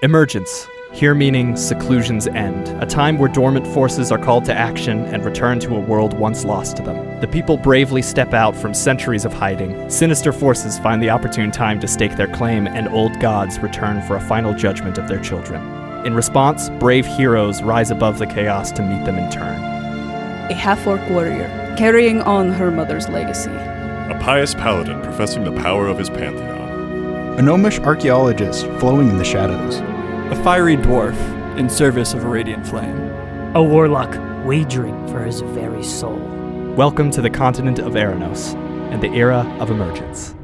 Emergence, here meaning seclusion's end, a time where dormant forces are called to action and return to a world once lost to them. The people bravely step out from centuries of hiding. Sinister forces find the opportune time to stake their claim, and old gods return for a final judgment of their children. In response, brave heroes rise above the chaos to meet them in turn. A half-orc warrior, carrying on her mother's legacy. A pious paladin professing the power of his pantheon. A gnomish archaeologist flowing in the shadows. A fiery dwarf in service of a radiant flame. A warlock wagering for his very soul. Welcome to the continent of Erinos and the era of Emergence.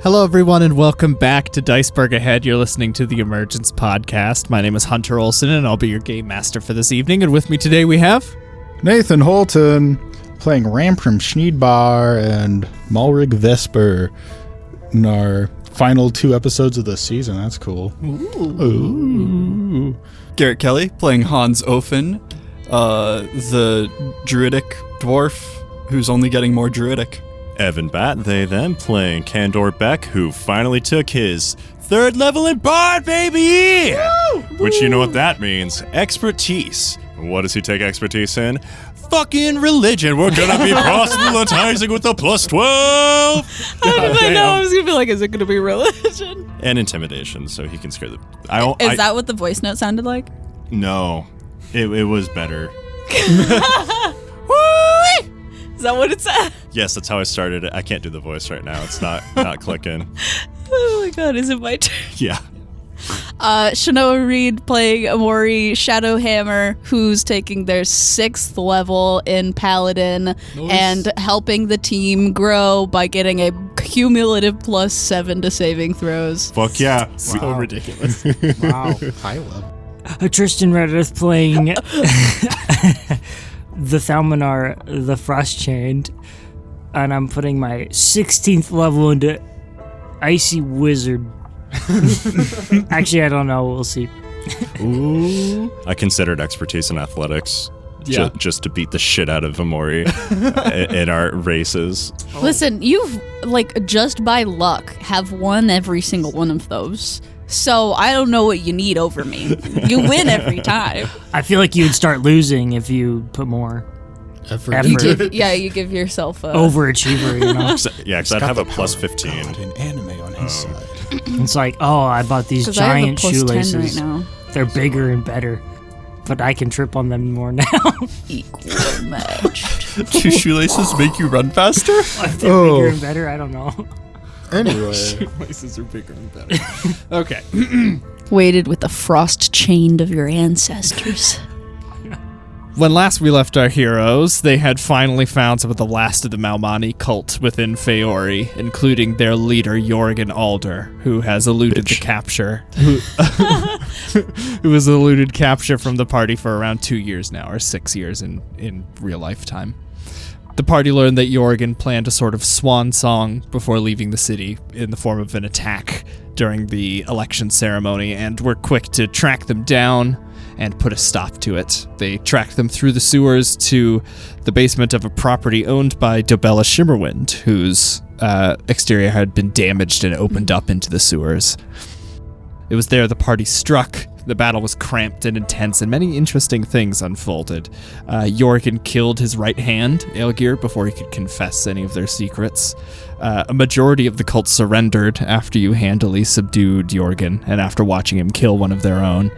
Hello, everyone, and welcome back to DICEBERG Ahead. You're listening to the Emergence podcast. My name is Hunter Olson, and I'll be your game master for this evening. And with me today, we have Nathan Holten, playing Ranpram Sneedbar and Malrig Vesper in our final 2 episodes of the season. That's cool. Ooh. Garrett Kelly, playing Hans Offen, the druidic dwarf who's only getting more druidic. Evan Batt, they them, playing Candor Bek, who finally took his 3rd level in Bard, baby! Woo! Which, you know what that means. Expertise. What does he take expertise in? Fucking religion. We're gonna be proselytizing with a +12. How did I know I was gonna be like, is it gonna be religion? And intimidation, so he can scare the... Is that what the voice note sounded like? No. It was better. Is that what it said? Yes, that's how I started it. I can't do the voice right now. It's not clicking. Oh my god, is it my turn? Yeah. Chenoa Reid playing Emori Shadowhammer, who's taking their 6th level in Paladin and helping the team grow by getting a cumulative +7 to saving throws. Fuck yeah. So ridiculous. Wow. High level. Tristan Redearth playing the Thalminar The Frost-Chained, and I'm putting my 16th level into Icy Wizard. Actually, I don't know. We'll see. Ooh. I considered expertise in athletics just to beat the shit out of Emori in our races. Listen, you've, just by luck, have won every single one of those. So I don't know what you need over me. You win every time. I feel like you'd start losing if you put more effort. You give yourself a... Overachiever, you know? Because I'd have a +15. An anime on his side. It's like, oh, I bought these giant shoelaces. Right now. They're bigger and better, but I can trip on them more now. Equal match. Do shoelaces make you run faster? If they're bigger and better, I don't know. Anyway. Shoelaces are bigger and better. Okay. Weighted with the frost-chained of your ancestors. When last we left our heroes, they had finally found some of the last of the Malmani cult within Feuri, including their leader, Jorgen Alder, who has eluded the capture. Who has eluded capture from the party for around 2 years now, or 6 years in real lifetime. The party learned that Jorgen planned a sort of swan song before leaving the city in the form of an attack during the election ceremony, and were quick to track them down and put a stop to it. They tracked them through the sewers to the basement of a property owned by Dobella Shimmerwind, whose exterior had been damaged and opened up into the sewers. It was there the party struck. The battle was cramped and intense, and many interesting things unfolded. Jorgen killed his right hand, Aelgir, before he could confess any of their secrets. A majority of the cult surrendered after you handily subdued Jorgen, and after watching him kill one of their own.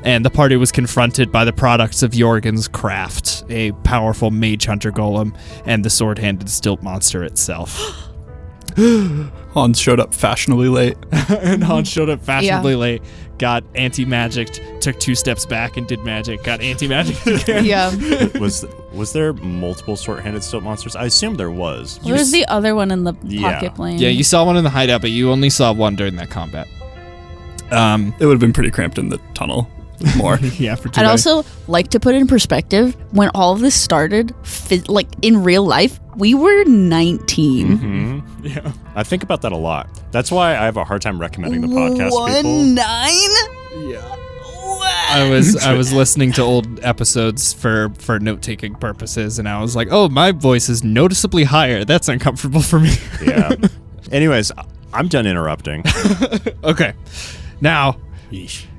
And the party was confronted by the products of Jorgen's craft, a powerful mage hunter golem, and the sword-handed stilt monster itself. Hans showed up fashionably late. Late, got anti-magicked, took 2 steps back and did magic, got anti-magicked again. Yeah. Was there multiple sword-handed stilt monsters? I assume there was. There's the other one in the pocket plane. Yeah, you saw one in the hideout, but you only saw one during that combat. It would have been pretty cramped in the tunnel. More. Yeah, for 2 I'd days. also like to put in perspective, when all of this started, in real life, we were 19. Mm-hmm. Yeah. I think about that a lot. That's why I have a hard time recommending the podcast to people. 19? Yeah. I was listening to old episodes for note-taking purposes, and I was like, oh, my voice is noticeably higher. That's uncomfortable for me. Yeah. Anyways, I'm done interrupting. Okay. Now,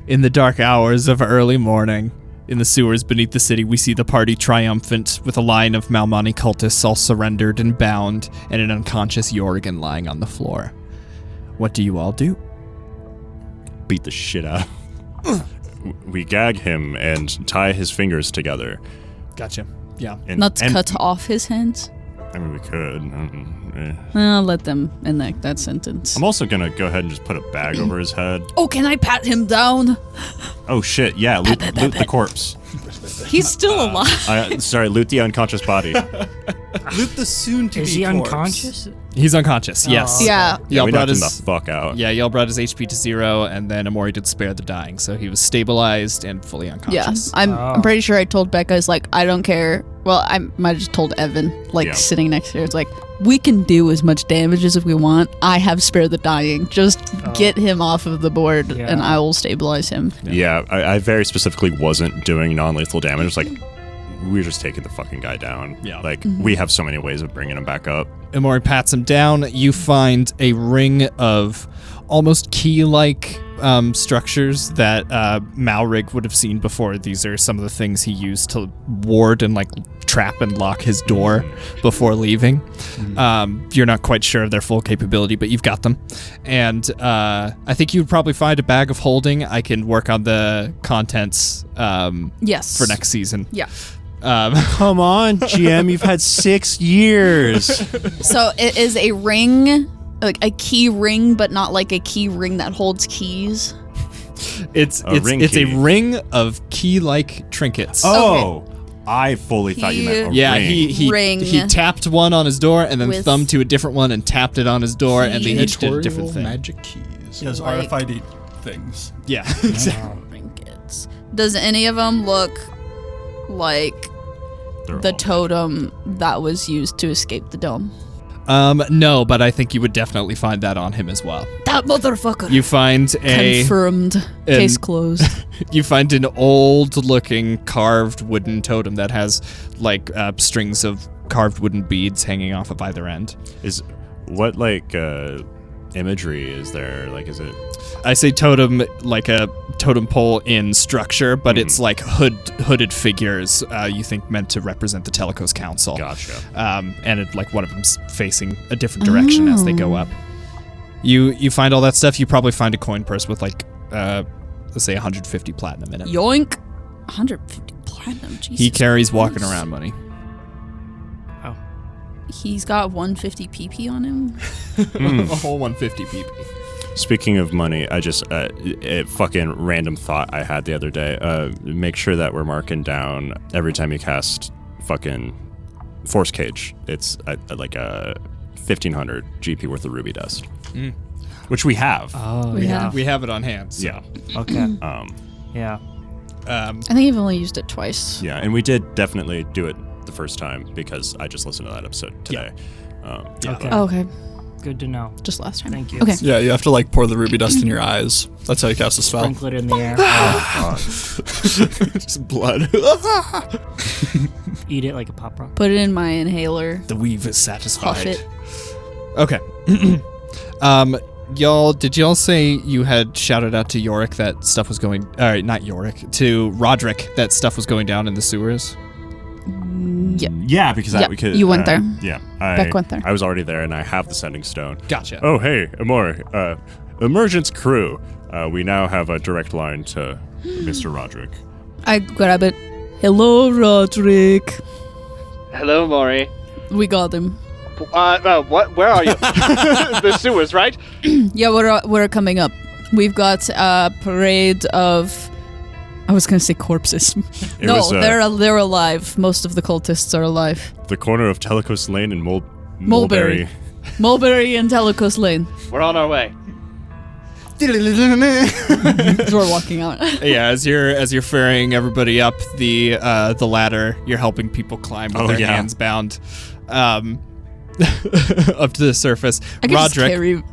in the dark hours of early morning, in the sewers beneath the city, we see the party triumphant with a line of Malmani cultists all surrendered and bound, and an unconscious Jorgen lying on the floor. What do you all do? Beat the shit out. We gag him and tie his fingers together. Gotcha. Yeah. Not cut off his hands. I mean, we could. I'll let them in that sentence. I'm also gonna go ahead and just put a bag over his head. Oh, can I pat him down? Oh shit! Yeah, loot the corpse. He's still alive. Sorry, loot the unconscious body. Loot the soon-to-be Is he corpse. unconscious? He's unconscious, yes. Oh. Yeah. Y'all we brought knocked him his, the fuck out. yeah, y'all brought his HP to 0, and then Emori did spare the dying, so he was stabilized and fully Yeah. unconscious. I'm pretty sure I told Becca, is like, I don't care. Well, I might have just told Evan, like, Yeah. sitting next to her. It's like, we can do as much damage as we want. I have spare the dying. Just get him off of the board, Yeah. and I will stabilize him. Yeah, I very specifically wasn't doing non-lethal damage. It's like, we were just taking the fucking guy down. Yeah. Like, we have so many ways of bringing him back up. Emori pats him down. You find a ring of almost key-like structures that Malrig would have seen before. These are some of the things he used to ward and like trap and lock his door before leaving. You're not quite sure of their full capability, but you've got them. And I think you'd probably find a bag of holding. I can work on the contents Yes. for next season. Yeah. Come on, GM, you've had 6 years. So it is a ring, like a key ring, but not like a key ring that holds keys. It's A ring a key. ring of key-like trinkets. Oh, I fully thought you meant a Yeah, ring. he Ring. tapped one on his door and then With thumbed to a different one and tapped it on his door, and they each did a different Editorial thing. magic keys. He has Like- RFID things. Yeah, exactly. Trinkets. Does any of them look like They're the all- totem that was used to escape the dome? No, but I think you would definitely find that on him as well. That motherfucker. You find Confirmed. Case closed. you find an old-looking carved wooden totem that has like strings of carved wooden beads hanging off of either end. Is what like imagery is there? Like, is it? I say totem like a totem pole in structure, but it's like hooded figures. You think meant to represent the Telecos Council. Gotcha. And it, like one of them's facing a different direction as they go up. You find all that stuff. You probably find a coin purse with like let's say 150 platinum in it. Yoink. 150 platinum. Jesus He carries walking Christ. around money. He's got 150 PP on him. A whole 150 PP. Speaking of money, I just a fucking random thought I had the other day. Make sure that we're marking down every time you cast fucking Force Cage. It's like a 1,500 GP worth of ruby dust, which we have. Oh, We yeah. have- We have it on hand. So. Yeah. Okay. Yeah. I think I've only used it twice. Yeah, and we did definitely do it the first time because I just listened to that episode today. Okay. Oh, okay. Good to know. Just last time. Thank you. Okay. Yeah, you have to like pour the ruby dust in your eyes. That's how you cast a spell. Sprinkle it in the air. Just blood. Eat it like a pop rock. Put it in my inhaler. The weave is satisfied. Puff it. Okay. Did y'all say you had shouted out to Yorick that stuff was going... not Yorick. To Roderick that stuff was going down in the sewers? Yeah. Yeah, because Yep, we could. you went there. Yeah, Beck went there. I was already there, and I have the sending stone. Gotcha. Oh, hey, Emori. Emergence crew. We now have a direct line to Mr. Roderick. I grab it. Hello, Roderick. Hello, Maury. We got him. What? Where are you? The sewers, right? Yeah, we're coming up. We've got a parade of... I was gonna say corpses. It No, was, they're alive. Most of the cultists are alive. The corner of Telecos Lane and Mulberry. Mulberry and Telecos Lane. We're on our way. As we're walking out. Yeah, as you're ferrying everybody up the ladder, you're helping people climb with Oh, their yeah. hands bound up to the surface. I can just Roderick, carry...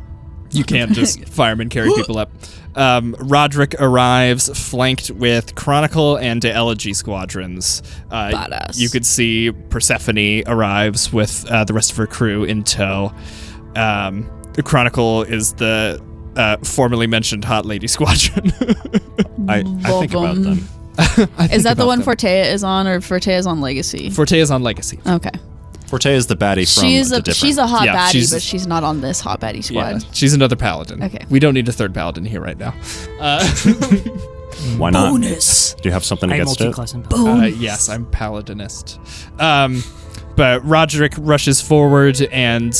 you can't just firemen carry people up. Roderick arrives flanked with Chronicle and Elegy squadrons. Badass. You could see Persephone arrives with the rest of her crew in tow. Chronicle is the formerly mentioned Hot Lady Squadron. I think about them. Is that the one Fortea is on, or Fortea is on Legacy? Forte is on Legacy. Okay. Forte is the baddie from the different. She's a hot Yeah, baddie, but she's not on this hot baddie Yeah, squad. she's another paladin. Okay. We don't need a third paladin here right now. Why not? Bonus. Do you have something I'm against it? multi-class and paladin. Yes, I'm paladinist. But Roderick rushes forward, and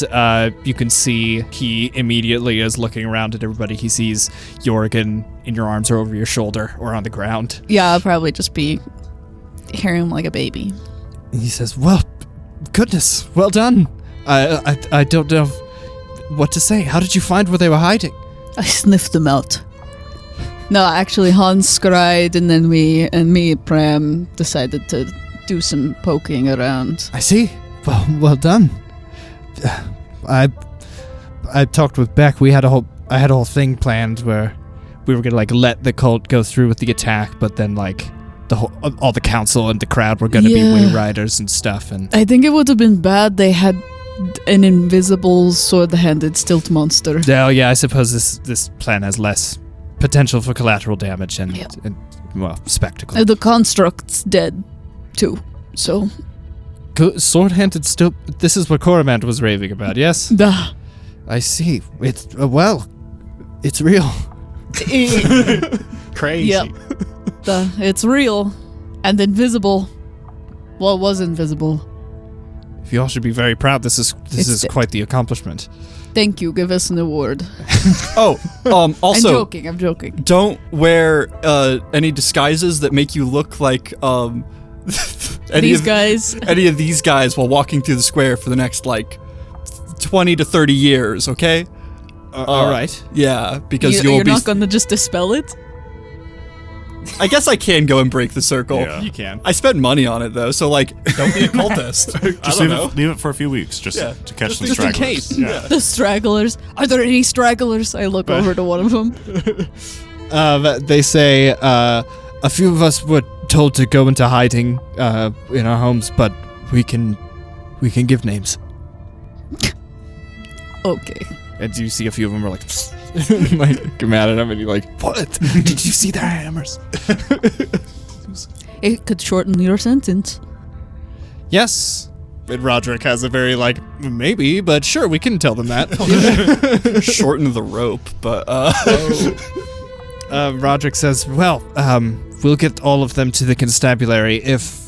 you can see he immediately is looking around at everybody. He sees Jorgen in your arms or over your shoulder or on the ground. Yeah, I'll probably just be hearing him like a baby. He says, "Well, goodness, well done. I don't know what to say. How did you find where they were hiding?" I sniffed them out. No, actually, Hans cried, and then me, Pram, decided to do some poking around. I see. Well done. I talked with Beck. I had a whole thing planned where we were gonna like let the cult go through with the attack, but then like all the council and the crowd were gonna be Wayriders and stuff. And I think it would have been bad they had an invisible sword-handed stilt monster. oh yeah, I suppose this plan has less potential for collateral damage and spectacle. The construct's dead, too. So, Sword-handed still. This is what Coromand was raving about. Yes, duh. I see. It's it's real. Crazy. Yep. It's real and invisible. Well, it was invisible. You all should be very proud. This is It's quite the accomplishment. Thank you. Give us an award. Oh, also, I'm joking. don't wear any disguises that make you look like any of these guys while walking through the square for the next like 20 to 30 years. Okay. All right. Yeah, because You're not going to just dispel it? I guess I can go and break the circle. Yeah. You can. I spent money on it though, so like, don't be a cultist. Just leave it for a few weeks, just Yeah. to catch some Just in stragglers. case. Yeah. The stragglers. Are there any stragglers? I look over to one of them. They say a few of us were told to go into hiding in our homes, but we can give names. Okay. And you see a few of them are like, like come at him, and you're like, what? Did you see their hammers? It could shorten your sentence. Yes. And Roderick has a very like, maybe, but sure, we can tell them that. Shorten the rope, but Roderick says, well, we'll get all of them to the constabulary if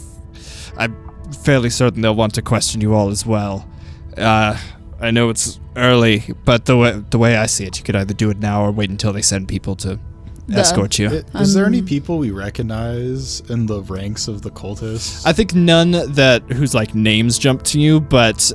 I'm fairly certain they'll want to question you all as well. I know it's early, but the way I see it, you could either do it now or wait until they send people to escort you. Is there any people we recognize in the ranks of the cultists? I think none whose like names jump to you, but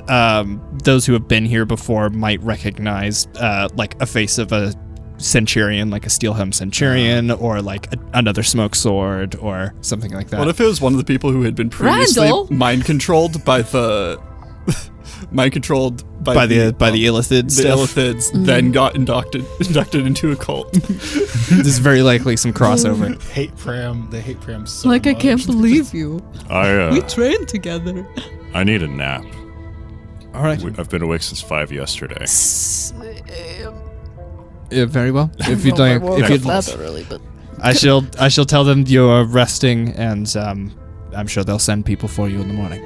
those who have been here before might recognize like a face of a centurion, like a steel helm centurion, or like another smoke sword, or something like that. what if it was one of the people who had been previously Randall? mind controlled by the Illithid stuff? Illithids, then got inducted into a cult. There's very likely some crossover. They hate Pram so Like, I much. can't believe you. We I trained together. I need a nap. All right. I've been awake since 5 yesterday. Yeah, very well. If you'd like, if you'd, That early, but I shall tell them you're resting, and I'm sure they'll send people for you in the morning.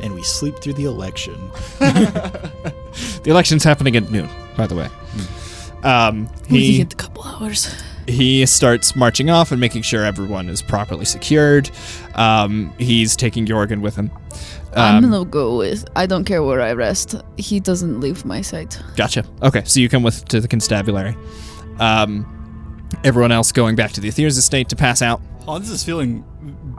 And we sleep through the election. The election's happening at noon, by the way. we get a couple hours. He starts marching off and making sure everyone is properly secured. He's taking Jorgen with him. I'm gonna go with. I don't care where I rest. He doesn't leave my sight. Gotcha. Okay, so you come to the constabulary. Everyone else going back to the Aether's estate to pass out. Hans is feeling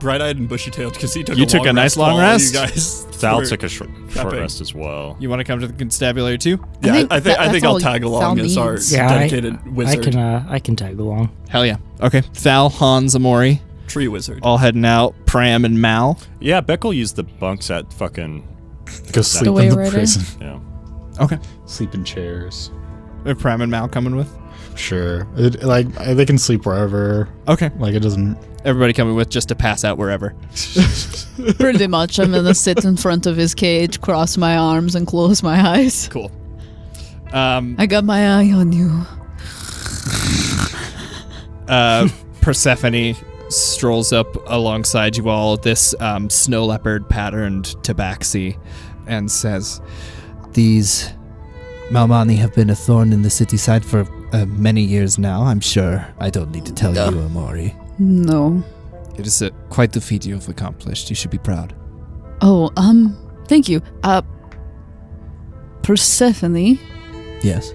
bright-eyed and bushy-tailed because he took You took a nice long rest? You guys Thal were took a short prepping. rest as well. You want to come to the constabulary too? Yeah, I think that's I'll all tag along Thal as our needs. Yeah, dedicated wizard, I can tag along. Hell yeah. Okay. Thal, Hans, Emori, tree wizard. all heading out. Pram and Mal. Yeah, Beck will use the bunks at fucking... Go sleep way in the right prison. Yeah. Okay. Sleep in chairs. Are Pram and Mal coming with? Sure. They can sleep wherever. Okay. Like, it doesn't... Everybody coming with just to pass out wherever. Pretty much. I'm gonna sit in front of his cage, cross my arms, and close my eyes. Cool. I got my eye on you. Persephone strolls up alongside you all, this snow leopard patterned tabaxi, and says, These Malmani have been a thorn in the city side for many years now, I'm sure. I don't need to tell you, Emori. No. "It is quite the feat you have accomplished. You should be proud." Oh, thank you. Persephone, Yes.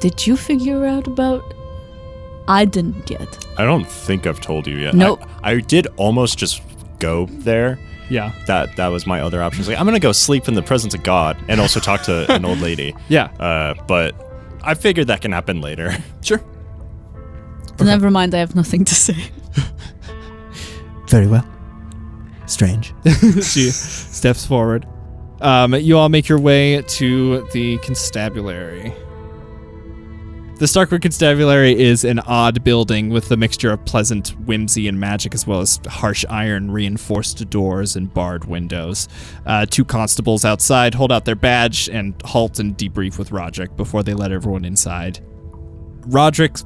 did you figure out about... I didn't yet. I don't think I've told you yet. Nope. I did almost just go there. Yeah. That was my other option. Like, I'm going to go sleep in the presence of God and also talk to an old lady. Yeah. But I figured that can happen later. Sure. Never mind, I have nothing to say. Very well. Strange. She steps forward. You all make your way to the constabulary. The Starkwood Constabulary is an odd building with a mixture of pleasant whimsy and magic, as well as harsh iron reinforced doors and barred windows. 2 constables outside hold out their badge and halt and debrief with Roderick before they let everyone inside. Roderick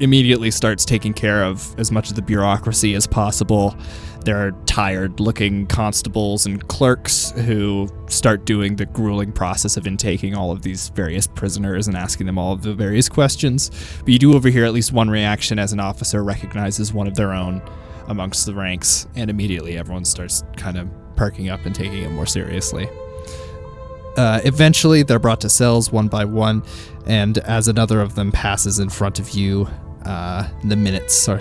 immediately starts taking care of as much of the bureaucracy as possible. There are tired-looking constables and clerks who start doing the grueling process of intaking all of these various prisoners and asking them all of the various questions. But you do overhear at least one reaction as an officer recognizes one of their own amongst the ranks, and immediately everyone starts kind of perking up and taking it more seriously. Eventually, they're brought to cells one by one, and as another of them passes in front of you, the minutes are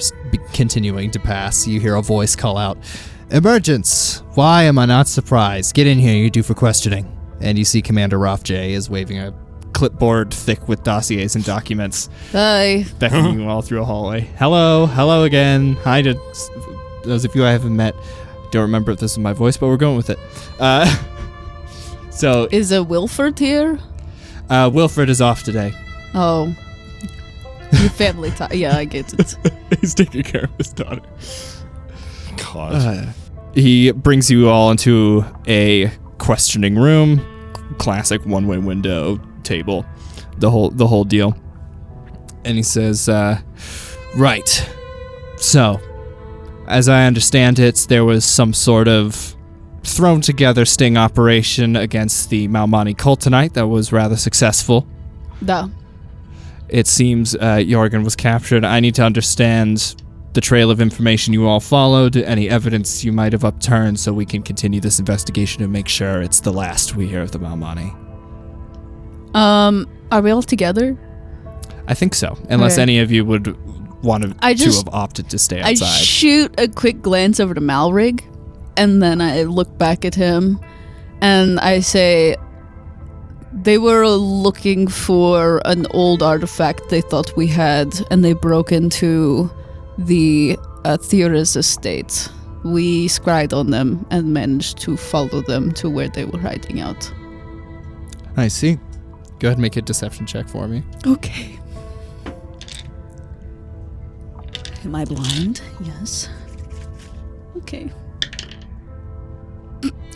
continuing to pass. You hear a voice call out, "Emergence! Why am I not surprised? Get in here, you're due for questioning." And you see Commander Rothjay is waving a clipboard thick with dossiers and documents, Hi. beckoning you all through a hallway. Hello again. Hi to those of you I haven't met. Don't remember if this is my voice, but we're going with it. So Is Wilford here? Wilfred is off today. Oh. Your family yeah, I get it. He's taking care of his daughter. God. He brings you all into a questioning room, classic one-way window table, the whole deal. And he says, "Right. So, as I understand it, there was some sort of thrown together sting operation against the Malmani cult tonight that was rather successful. Da. It seems Jorgen was captured. I need to understand the trail of information you all followed, any evidence you might have upturned, so we can continue this investigation and make sure it's the last we hear of the Malmani." Are we all together? I think so, unless Okay. any of you would want to just- have opted to stay I outside. shoot a quick glance over to Malrig, and then I look back at him, and I say, "They were looking for an old artifact they thought we had, and they broke into the Theoris estate. We scryed on them and managed to follow them to where they were hiding out." I see. Go ahead and make a deception check for me. Okay. Am I blind? Yes. Okay.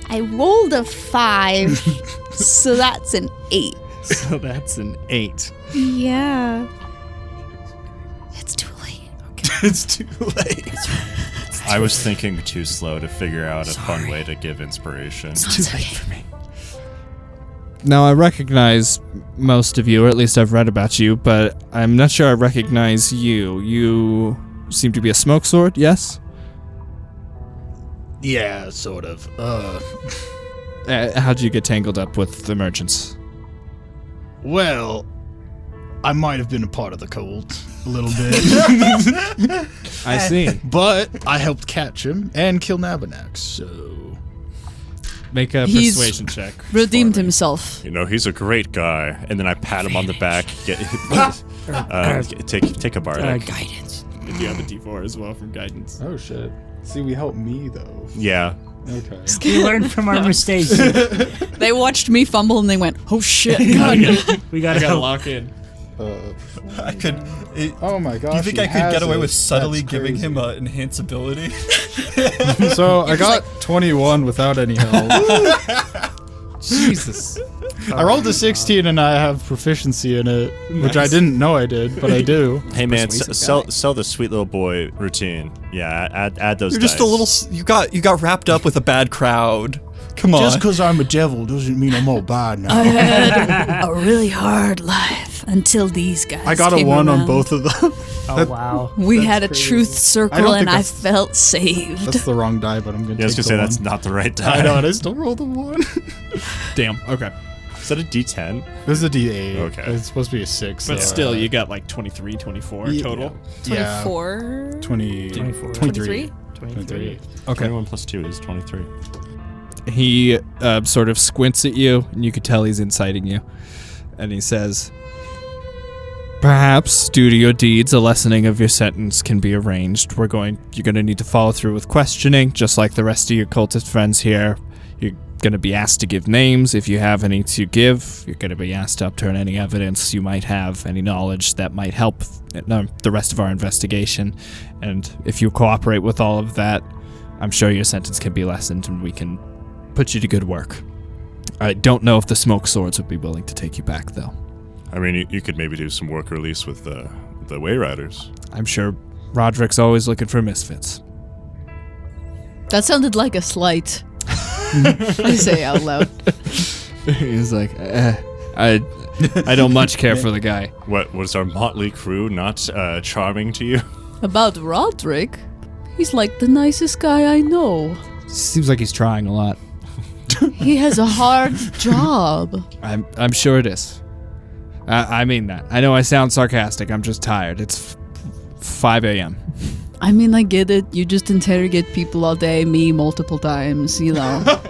I rolled a 5, so that's an 8. So that's an 8. Yeah. It's too late. It's too late. I was thinking too slow to figure out a fun way to give inspiration. Too late for me. Now, I recognize most of you, or at least I've read about you, but I'm not sure I recognize you. You seem to be a smoke sword, yes? Yeah, sort of. How'd you get tangled up with Emergence? Well, I might have been a part of the cult a little bit. I see. But I helped catch him and kill Nabanax, so... Make a He's persuasion check. Redeemed for me. himself. You know, he's a great guy. And then I pat him on the back. Take a bardic. Guidance. And you have a D4 as well from guidance. Oh, shit. See, we helped me, though. Yeah. Okay. We learned from our mistakes. They watched me fumble and they went, "Oh shit, we I gotta gotta help. lock in. I could. Oh my gosh. Do you think he I could has get away it. with subtly That's giving crazy. him an enhance ability? So I got 21 without any help. Jesus. I rolled a 16 and I have proficiency in it, which I didn't know I did, but I do. Hey man, sell the sweet little boy routine. Yeah, add those. You're just a little. You got wrapped up with a bad crowd. Come on. Just because I'm a devil doesn't mean I'm all bad now. I had a really hard life until these guys I got a came 1 around. on both of them. Oh, wow. We had a crazy. truth I circle don't and think I that's- felt saved. That's the wrong die, but I'm going to I was take gonna the say that's 1. not the right die. I know, and I still rolled a 1. Damn. Okay. Is that a D10? This is a D8. Okay. It's supposed to be a 6. But so, still, you got like 23, 24 yeah. total. Yeah. 24? 23. 23? 23. Okay. 21 plus 2 is 23. He sort of squints at you, and you can tell he's inciting you. And he says, "Perhaps, due to your deeds, a lessening of your sentence can be arranged. You're going to need to follow through with questioning, just like the rest of your cultist friends here. You're going to be asked to give names. If you have any to give, you're going to be asked to upturn any evidence you might have, any knowledge that might help the rest of our investigation. And if you cooperate with all of that, I'm sure your sentence can be lessened, and we can put you to good work. I don't know if the Smoke Swords would be willing to take you back, though. I mean, you could maybe do some work release with the Wayriders. I'm sure Roderick's always looking for misfits." That sounded like a slight. I say out loud. He's like, I don't much care for the guy. What was our motley crew not charming to you? About Roderick, he's like the nicest guy I know. Seems like he's trying a lot. He has a hard job. I'm sure it is. I mean that. I know I sound sarcastic. I'm just tired. It's 5 a.m. I mean, I get it. You just interrogate people all day, me multiple times, you know.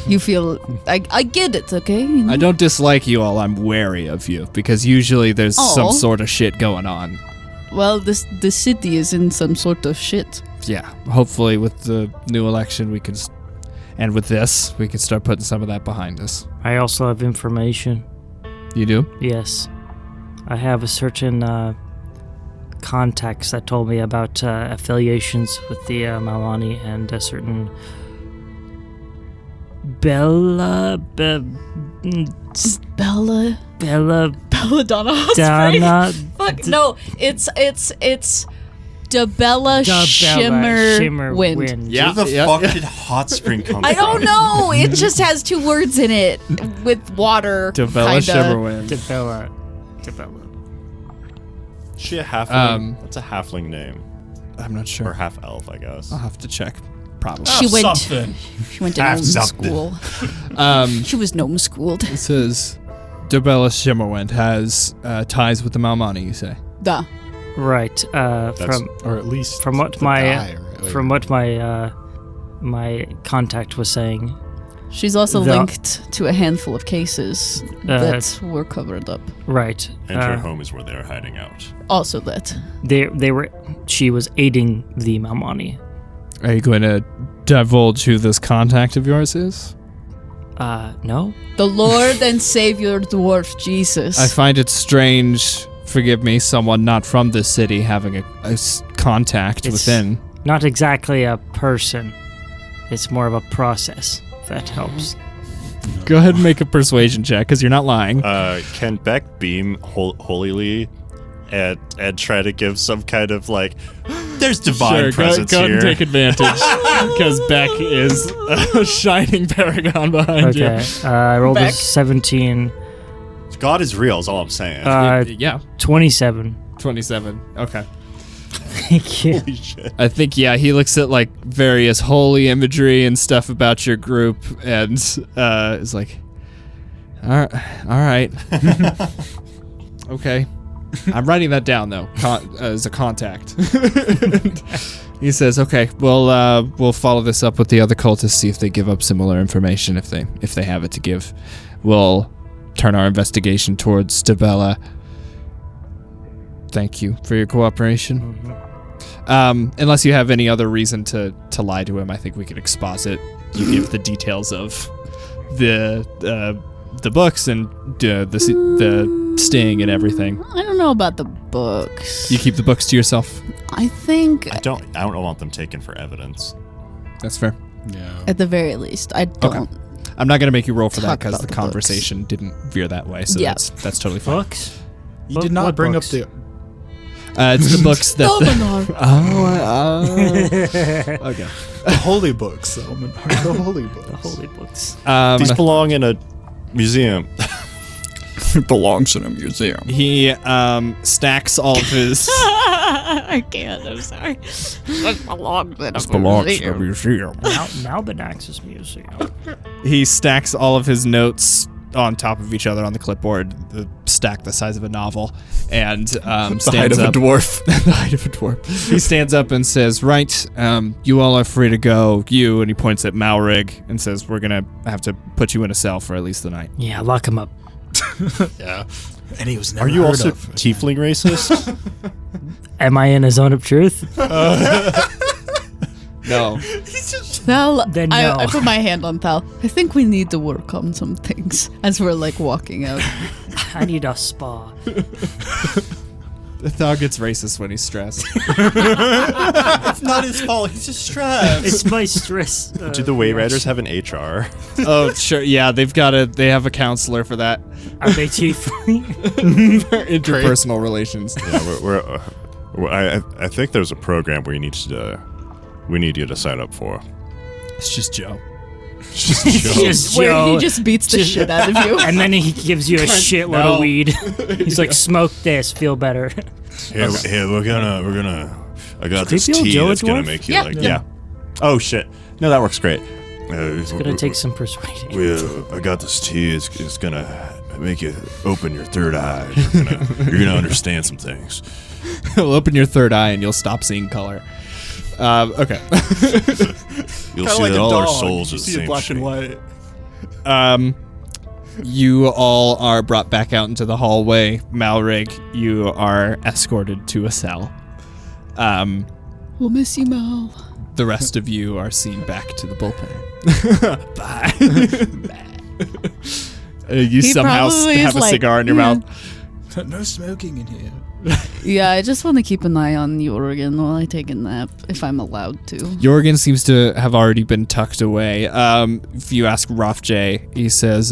You feel... I get it, okay? You know? I don't dislike you all. I'm wary of you because usually there's some sort of shit going on. Well, the city is in some sort of shit. Yeah. Hopefully with the new election we can... And with this, we can start putting some of that behind us. I also have information. You do? Yes. I have a certain contacts that told me about affiliations with the Malani and a certain Belladonna. Fuck, no, it's Dabella Shimmer Wind. Yeah. Where the fuck did Hot Spring come from? I don't know. It just has 2 words in it with water. Dabella Shimmerwind. Dabella. Is she a halfling? That's a halfling name. I'm not sure. Or half elf, I guess. I'll have to check. Probably. She went to gnome school. She was gnome schooled. It says Dabella Shimmerwind has ties with the Malmani, you say? Duh. Right. Or at least from what the my guy, right? from what my contact was saying. She's also linked to a handful of cases that were covered up. Right. And her home is where they're hiding out. Also that. She was aiding the Malmani. Are you going to divulge who this contact of yours is? No. The Lord and Savior Dwarf Jesus. I find it strange, forgive me, someone not from this city having a contact within. Not exactly a person. It's more of a process. If that helps. Go ahead and make a persuasion check, because you're not lying. Can Beck beam holily and try to give some kind of like, there's divine presence go here. And take advantage, because Beck is a shining paragon behind you. Okay, I rolled a 17. God is real is all I'm saying. Yeah. 27. 27. Okay. Thank you. Holy shit. I think, he looks at like various holy imagery and stuff about your group and is like, all right. Okay. I'm writing that down though, as a contact. He says, okay, we'll follow this up with the other cultists, see if they give up similar information if they have it to give. We'll turn our investigation towards Dabella. Thank you for your cooperation. Mm-hmm. Unless you have any other reason to lie to him, I think we could exposit. You give the details of the books and the sting and everything. I don't know about the books. You keep the books to yourself. I think I don't want them taken for evidence. That's fair. Yeah. at the very least. I don't. I'm not going to make you roll for that Talk because about the the conversation didn't veer that way. So Yeah. that's totally fine. Books? You did not What bring books? up the. It's the books that. Thalminar. Okay. The holy books, Thalminar. The holy books. The holy books. These belong in a museum. It belongs in a museum. He stacks all of his. I can't. I'm sorry. This belongs in a museum. Now the Naxos Museum. He stacks all of his notes on top of each other on the clipboard, the stack the size of a novel, and The stands height of up. a dwarf. The height of a dwarf. He stands up and says, "Right, you all are free to go. You," and he points at Malrig and says, "We're gonna have to put you in a cell for at least the night." Yeah, lock him up. Yeah. And he was never Are you heard also of. tiefling racist? Am I in a zone of truth? No. Thal, Then no. I put my hand on Thal. I think we need to work on some things as we're like walking out. I need a spa. Thal gets racist when he's stressed. It's not his fault. He's just stressed. It's my stress. Do the Way Riders have an HR? Oh, sure. Yeah, they have a counselor for that. Are they tiefling? Interpersonal relations. Yeah, I think there's a program we need you to sign up for. It's just Joe. Just Where Joe. he just beats the shit out of you. And then he gives you a shitload of weed. He's like, smoke this, feel better. Hey, we're gonna. I got this Creepy old tea Joe a that's gonna dwarf? make you Yeah. like. Yeah. Oh shit. No, that works great. It's gonna take some persuading. I got this tea. It's gonna make you open your third eye. You're gonna understand some things. He'll open your third eye and you'll stop seeing color. Okay. You'll see that all our souls are the same black shape. and white. You all are brought back out into the hallway. Malrig, you are escorted to a cell. We'll miss you, Mal. The rest of you are seen back to the bullpen. Bye. You He somehow probably have is a like, cigar in your yeah. mouth. No smoking in here. Yeah, I just want to keep an eye on Jorgen while I take a nap, if I'm allowed to. Jorgen seems to have already been tucked away. If you ask Rofj, he says,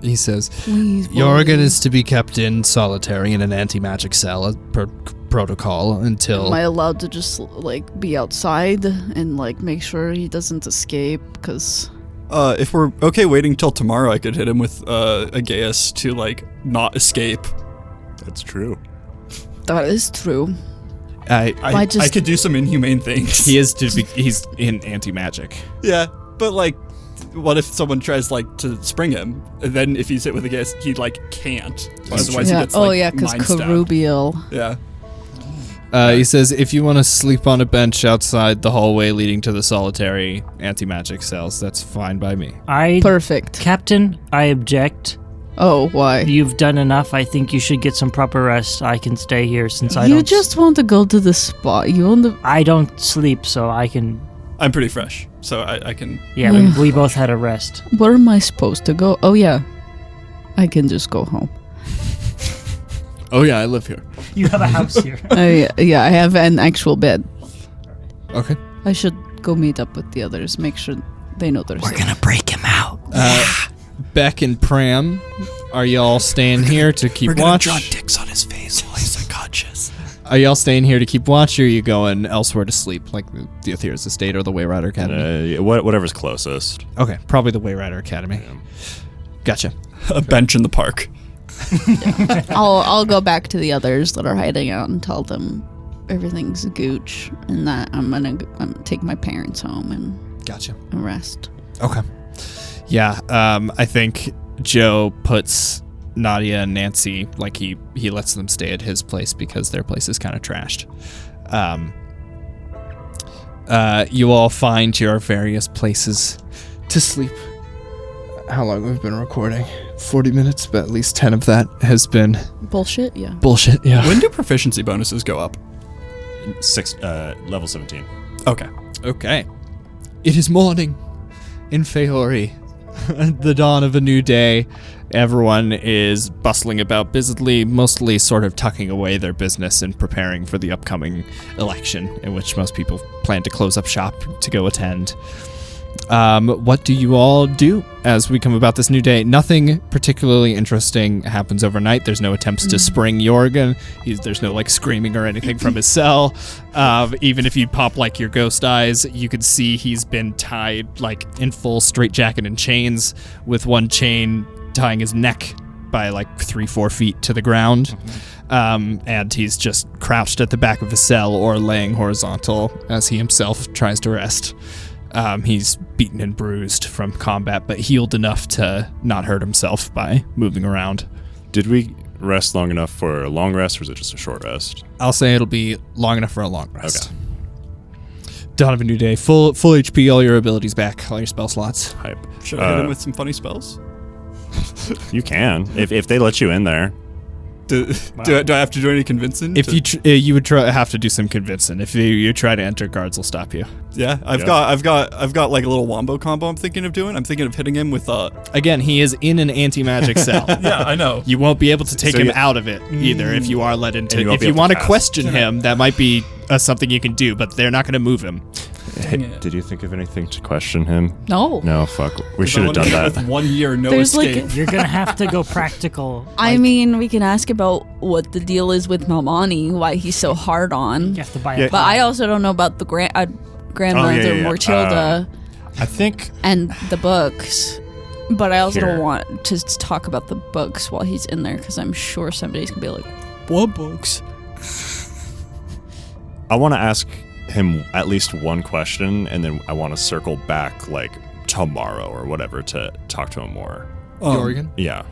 Please, Jorgen is to be kept in solitary in an anti-magic cell as per protocol until... Am I allowed to just, like, be outside and, like, make sure he doesn't escape? Because... If we're okay waiting till tomorrow, I could hit him with a Gaius to, like, not escape. That's true. that is true. I just- could do some inhumane things. he's in anti-magic. Yeah, but, like, what if someone tries, like, to spring him? And then if he's hit with a Gaius, he, like, can't. Otherwise he Yeah. gets, like, Because mind stabbed. Carubial. Yeah. He says, if you want to sleep on a bench outside the hallway leading to the solitary anti-magic cells, that's fine by me. Perfect. Captain, I object. Oh, why? You've done enough. I think you should get some proper rest. I can stay here since I You don't... just want to go to the spa. You want to... I don't sleep, so I can... I'm pretty fresh, so I can... Yeah, we both had a rest. Where am I supposed to go? Oh, yeah. I can just go home. Oh yeah, I live here. You have a house here. Yeah, I have an actual bed. Okay. I should go meet up with the others, make sure they know they're safe. We're gonna break him out. Beck and Pram, are y'all staying here to keep watch? draw dicks on his face while he's unconscious. Are y'all staying here to keep watch, or are you going elsewhere to sleep, like the Aethir's Estate or the Wayrider Academy? Whatever's closest. Okay, probably the Wayrider Academy. Gotcha. A bench in the park. I'll go back to the others that are hiding out and tell them everything's gooch and that I'm gonna take my parents home and Gotcha. rest. Okay. Yeah, I think Joe puts Nadia and Nancy, like he lets them stay at his place because their place is kind of trashed. You all find your various places to sleep. How long have we been recording? 40 minutes, but at least 10 of that has been Bullshit, yeah. bullshit, yeah. When do proficiency bonuses go up? Level 17. Okay. Okay. It is morning in Feuri. The dawn of a new day. Everyone is bustling about busily, mostly sort of tucking away their business and preparing for the upcoming election, in which most people plan to close up shop to go attend. What do you all do as we come about this new day? Nothing particularly interesting happens overnight. There's no attempts to spring Jorgen. There's no like screaming or anything from his cell. Even if you pop like your ghost eyes, you could see he's been tied like in full straitjacket and chains, with one chain tying his neck by like 3-4 feet to the ground. And he's just crouched at the back of his cell or laying horizontal as he himself tries to rest. He's beaten and bruised from combat, but healed enough to not hurt himself by moving around. Did we rest long enough for a long rest, or is it just a short rest? I'll say it'll be long enough for a long rest. Okay. Dawn of a new day. Full HP, all your abilities back, all your spell slots. Hype. Should I hit him with some funny spells? You can, if they let you in there. Do I have to do any convincing? If you would have to do some convincing. If you try to enter, guards will stop you. Yeah, I've got like a little wombo combo I'm thinking of doing. I'm thinking of hitting him with Again, he is in an anti-magic cell. Yeah, I know. You won't be able to take him out of it either if you are let into. If you want to question him, that might be something you can do, but they're not going to move him. Hey, did you think of anything to question him? No. No, fuck. We should have done that. With 1 year, no There's escape. You're gonna have to go practical. I mean, we can ask about what the deal is with Malmani, why he's so hard on. You have to buy it. But I also don't know about the grandmother Mortilda I think. and the books. But I also Here. don't want to talk about the books while he's in there, because I'm sure somebody's gonna be like, "What books?" I want to ask him at least one question, and then I want to circle back like tomorrow or whatever to talk to him more. Jorgen? Yeah.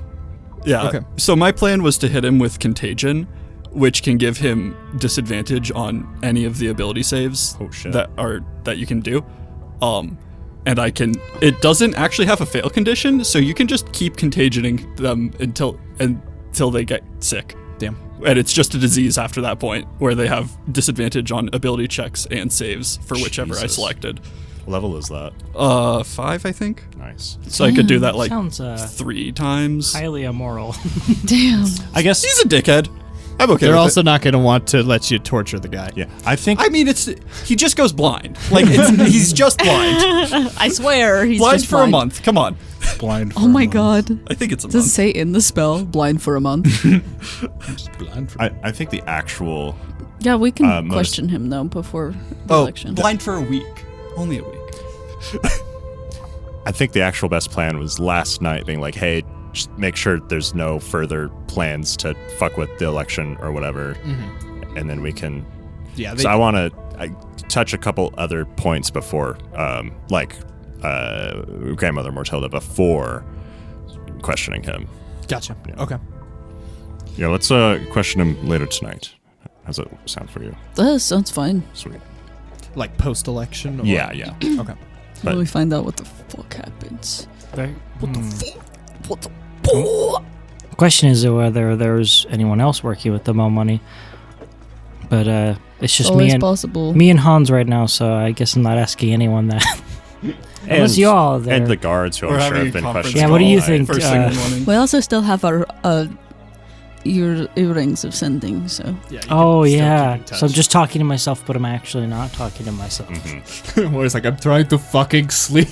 Yeah. Okay. So my plan was to hit him with Contagion, which can give him disadvantage on any of the ability saves that you can do. And I can. It doesn't actually have a fail condition, so you can just keep contagioning them until they get sick. Damn. And it's just a disease after that point, where they have disadvantage on ability checks and saves for whichever I Jesus. selected. What level is that? 5, I think. Nice. So I could do that like Sounds 3 times. highly immoral. Damn. I guess He's a dickhead. I'm okay They're with also not going to want to let you torture the guy. Yeah, I think. I mean, he just goes blind. Like he's just blind. I swear he's Blind just for a month. Come on. Blind. For Oh a my month. god. I think it's a Does it month. say in the spell, blind for a month? Just blind for I think the actual. Yeah, we can most- question him though before the election. Blind for a week. Only a week. I think the actual best plan was last night being like, hey, just make sure there's no further plans to fuck with the election or whatever, and then we can. Yeah. So I want to touch a couple other points before, Grandmother Mortilda, before questioning him. Gotcha. Yeah. Okay. Yeah, let's question him later tonight. How's that sound for you? That sounds fine. Sweet. Like post-election? Or? Yeah. Okay. But- When we find out what the fuck happens. What the fuck? What the The question is whether there's anyone else working with the Mo money. But it's just Always possible. me and Hans right now, so I guess I'm not asking anyone that. Unless you all are there. And the guards who We're I'm sure having have been a conference questioning. Yeah, what do you all night. think? First thing in the morning. We also still have our earrings of sending, so. Yeah. Oh yeah. So I'm just talking to myself, but I'm actually not talking to myself. Where it's like, I'm trying to fucking sleep.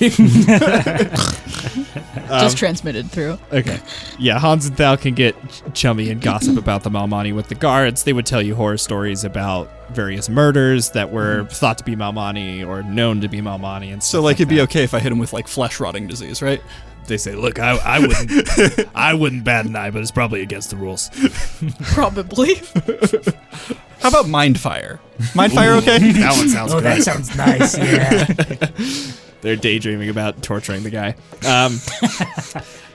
Just transmitted through. Okay. Yeah, Hans and Thal can get chummy and gossip about the Malmani with the guards. They would tell you horror stories about various murders that were thought to be Malmani or known to be Malmani and stuff. So like it'd be that. okay if I hit him with like flesh rotting disease, right? They say, look, I wouldn't I wouldn't bat an eye, but it's probably against the rules. Probably. How about mind fire? Mind fire, okay? That one sounds Oh, great. that sounds nice. Yeah. They're daydreaming about torturing the guy.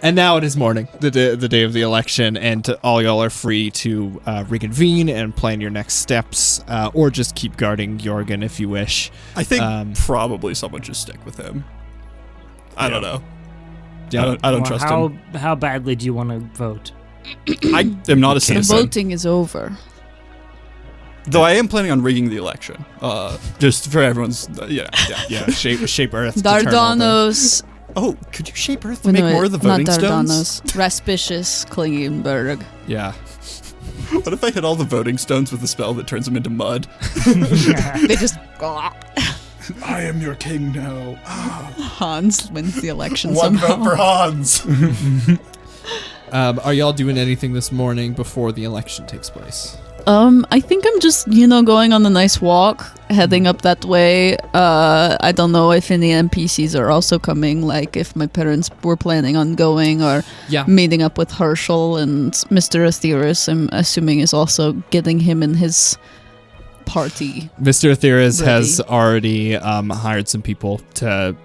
And now it is morning, the day of the election, and all y'all are free to reconvene and plan your next steps, or just keep guarding Jorgen if you wish. I think probably someone should stick with him. I don't know. Yeah. I don't trust him. How badly do you want to vote? I am not a The citizen. voting is over. Though I am planning on rigging the election. Just for everyone's... yeah. Yeah, shape Earth. to turn all the- Dardanos. Oh, could you shape Earth to make more of the voting not stones? Dardanos. Raspicious Klingenberg. Yeah. What if I hit all the voting stones with a spell that turns them into mud? They just. I am your king now. Hans wins the election One somehow. vote for Hans. Are y'all doing anything this morning before the election takes place? I think I'm just, going on a nice walk, heading up that way. I don't know if any NPCs are also coming, like if my parents were planning on going or meeting up with Herschel, and Mr. Aetheris, I'm assuming, is also getting him and his party. Mr. Aetheris ready. has already hired some people to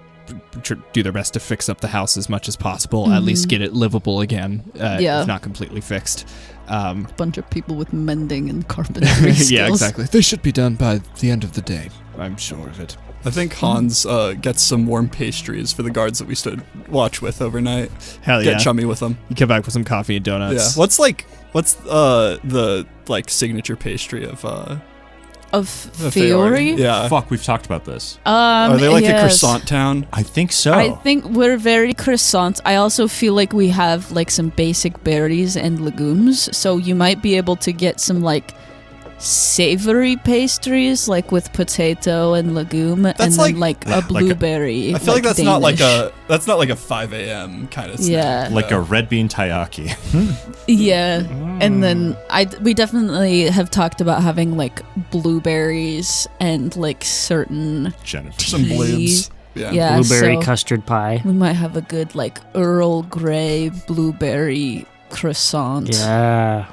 do their best to fix up the house as much as possible, at least get it livable again, if not completely fixed. Bunch of people with mending and carpentry skills. Yeah, exactly. They should be done by the end of the day. I'm sure of it. I think Hans gets some warm pastries for the guards that we stood watch with overnight. Hell yeah. Get chummy with them. You come back with some coffee and donuts. Yeah. What's the signature pastry of Feuri? Yeah. Fuck, we've talked about this. Are they like a yes. croissant town? I think so. I think we're very croissant. I also feel like we have like some basic berries and legumes, so you might be able to get some like savory pastries, like with potato and legume, That's and then like- a blueberry. I feel like that's Danish. not like a 5 a.m. kind of snack. Yeah. like a red bean taiyaki. Yeah, and then we definitely have talked about having like blueberries and like certain Some blooms. Yeah, Blueberry so custard pie. we might have a good like Earl Grey blueberry croissant. Yeah.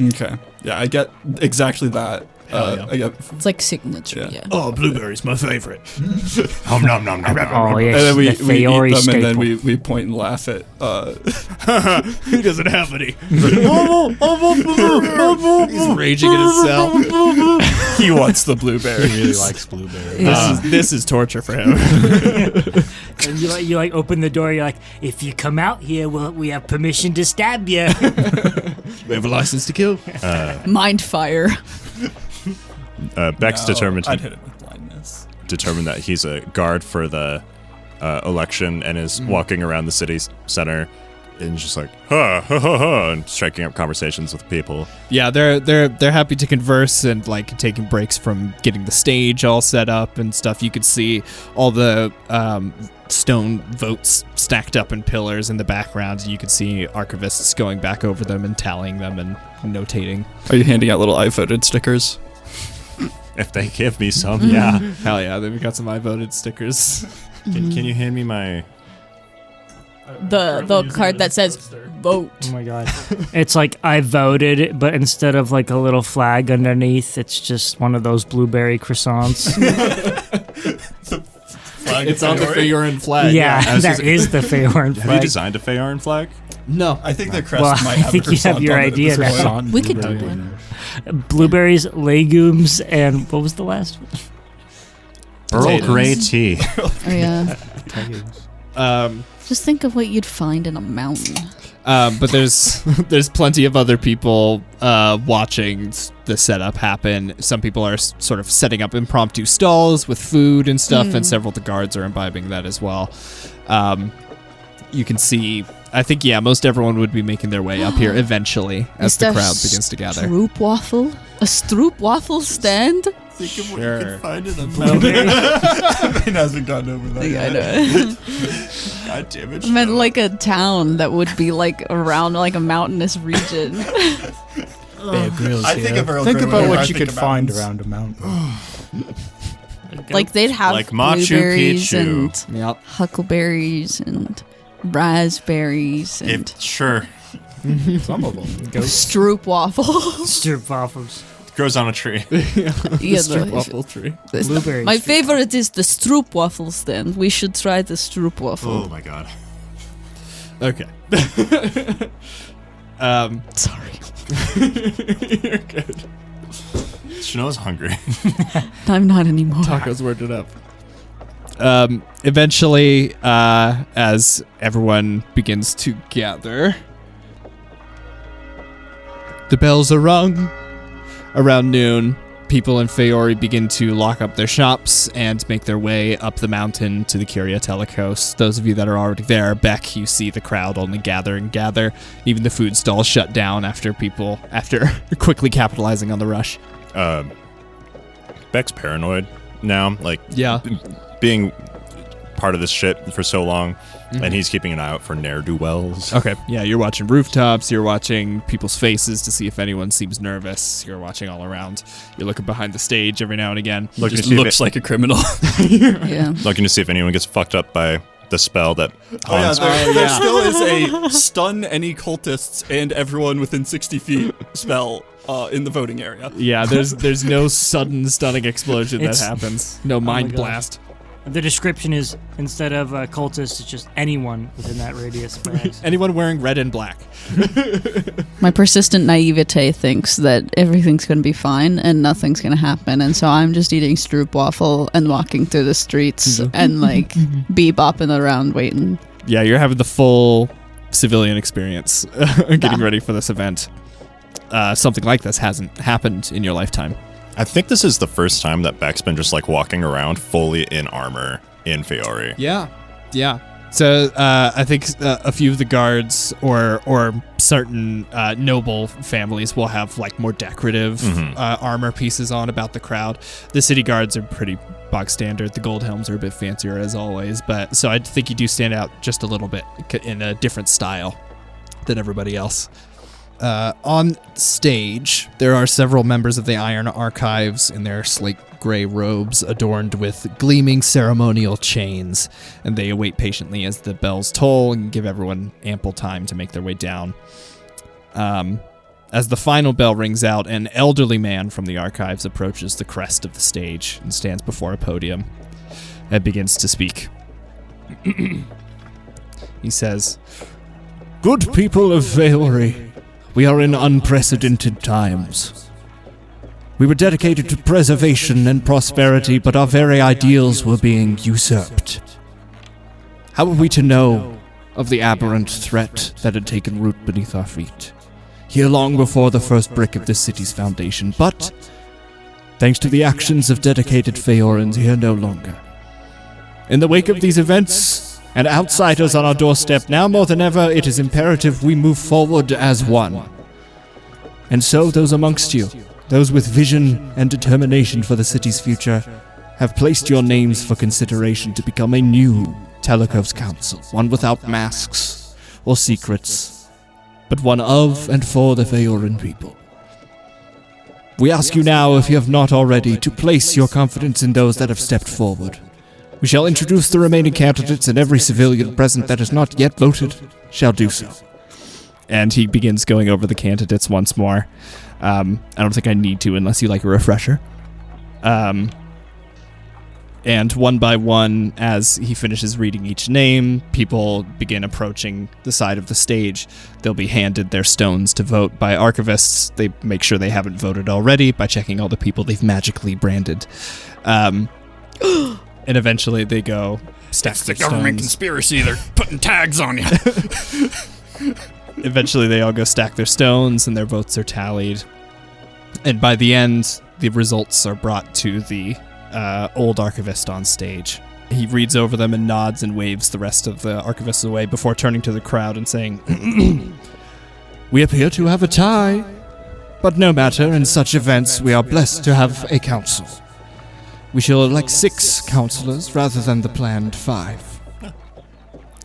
Okay. Yeah, I get exactly that. I get, It's like signature. Yeah. Oh, blueberries, my favorite. Nom nom nom nom. Oh, yeah. and then we the eat Feuri them, staple. and then we point and laugh at. He doesn't have any. He's raging in his cell. He wants the blueberries. He really likes blueberries. This is torture for him. And you open the door. You're like, if you come out here, we have permission to stab you. We have a license to kill. Mind fire. Beck's determined I'd to hit him with blindness. determine that he's a guard for the election and is walking around the city center and just like and striking up conversations with people. Yeah, they're happy to converse and like taking breaks from getting the stage all set up and stuff. You could see all the stone votes stacked up in pillars in the background. You could see archivists going back over them and tallying them and notating. Are you handing out little I voted stickers? If they give me some, yeah. Hell yeah, they've got some I voted stickers. Can you hand me my? The card that says vote. Oh my god. It's like I voted, but instead of like a little flag underneath, it's just one of those blueberry croissants. It's on the Feurin flag. Yeah, that is the Feoran Have you flag. designed a Feoran flag? No. I think their crest Well, might I have think a you have croissant your on it. idea now. Croissant We could do blueberry one. dinner. Blueberries, legumes, and what was the last one? Earl Potatoes. Grey tea. Oh, yeah. Um, Just think of what you'd find in a mountain. but there's plenty of other people watching the setup happen. Some people are sort of setting up impromptu stalls with food and stuff, and several of the guards are imbibing that as well. You can see, I think, most everyone would be making their way up here eventually as Is the there crowd begins to gather. Stroop waffle? A stroop waffle stand? Think of what Sure. you can find in a mountain. It hasn't gotten over that Yeah, I yet. know. God damn it. I meant like a town that would be like around like a mountainous region. Bear Grylls I think here. of Earl Think Grey about whenever I what you think could of find mountains. around a mountain. Like they'd have Like Machu blueberries Picchu. and Yep. huckleberries and raspberries and Sure. Some of them. stroop waffle. Stroop waffles. Grows on a tree. Yeah, Stroop no, waffle tree. Blueberries. my favorite is the stroop waffle stand. We should try the stroop waffle. Oh my god. Okay. Sorry, You're good. Chenoa's hungry. I'm not anymore. Tacos worked it up. Eventually, as everyone begins to gather, the bells are rung. Around noon, people in Feuri begin to lock up their shops and make their way up the mountain to the Curiatella coast. Those of you that are already there, Beck, you see the crowd only gather and gather. Even the food stalls shut down after quickly capitalizing on the rush. Beck's paranoid now, like being part of this shit for so long, and he's keeping an eye out for ne'er-do-wells. Okay, yeah, you're watching rooftops, you're watching people's faces to see if anyone seems nervous, you're watching all around, you're looking behind the stage every now and again. Just looks like a criminal. Looking to see if anyone gets fucked up by the spell that there still is a stun any cultists and everyone within 60 feet spell in the voting area. Yeah, there's no sudden stunning explosion that happens. No mind blast. The description is, instead of cultists, it's just anyone within that radius. Anyone wearing red and black. My persistent naivete thinks that everything's going to be fine and nothing's going to happen. And so I'm just eating stroopwafel and walking through the streets and like bebopping around waiting. Yeah, you're having the full civilian experience getting ready for this event. Something like this hasn't happened in your lifetime. I think this is the first time that Bek's been just like walking around fully in armor in Feuri. Yeah. So I think a few of the guards or certain noble families will have like more decorative armor pieces on about the crowd. The city guards are pretty bog standard. The gold helms are a bit fancier as always, but so I think you do stand out just a little bit in a different style than everybody else. On stage, there are several members of the Iron Archives in their slate gray robes adorned with gleaming ceremonial chains, and they await patiently as the bells toll and give everyone ample time to make their way down. As the final bell rings out, an elderly man from the Archives approaches the crest of the stage and stands before a podium and begins to speak. He says, "Good people of Feuri, we are in unprecedented times. We were dedicated to preservation and prosperity, but our very ideals were being usurped. How were we to know of the aberrant threat that had taken root beneath our feet, here long before the first brick of this city's foundation? But, thanks to the actions of dedicated Feorans, here no longer. In the wake of these events, and outsiders on our doorstep, now more than ever, it is imperative we move forward as one. And so those amongst you, those with vision and determination for the city's future, have placed your names for consideration to become a new Telekov's Council, one without masks or secrets, but one of and for the Feoran people. We ask you now, if you have not already, to place your confidence in those that have stepped forward. We shall introduce the remaining candidates, and every civilian present that has not yet voted shall do so." And he begins going over the candidates once more. I don't think I need to unless you like a refresher. And one by one, as he finishes reading each name, people begin approaching the side of the stage. They'll be handed their stones to vote by archivists. They make sure they haven't voted already by checking all the people they've magically branded. And eventually they go stack the government conspiracy. They're putting tags on you. Eventually they all go stack their stones and their votes are tallied. And by the end, the results are brought to the old archivist on stage. He reads over them and nods and waves the rest of the archivists away before turning to the crowd and saying, "We appear to have a tie. But no matter, in such events we are blessed to have a council. We shall elect 6 councillors rather than the planned 5.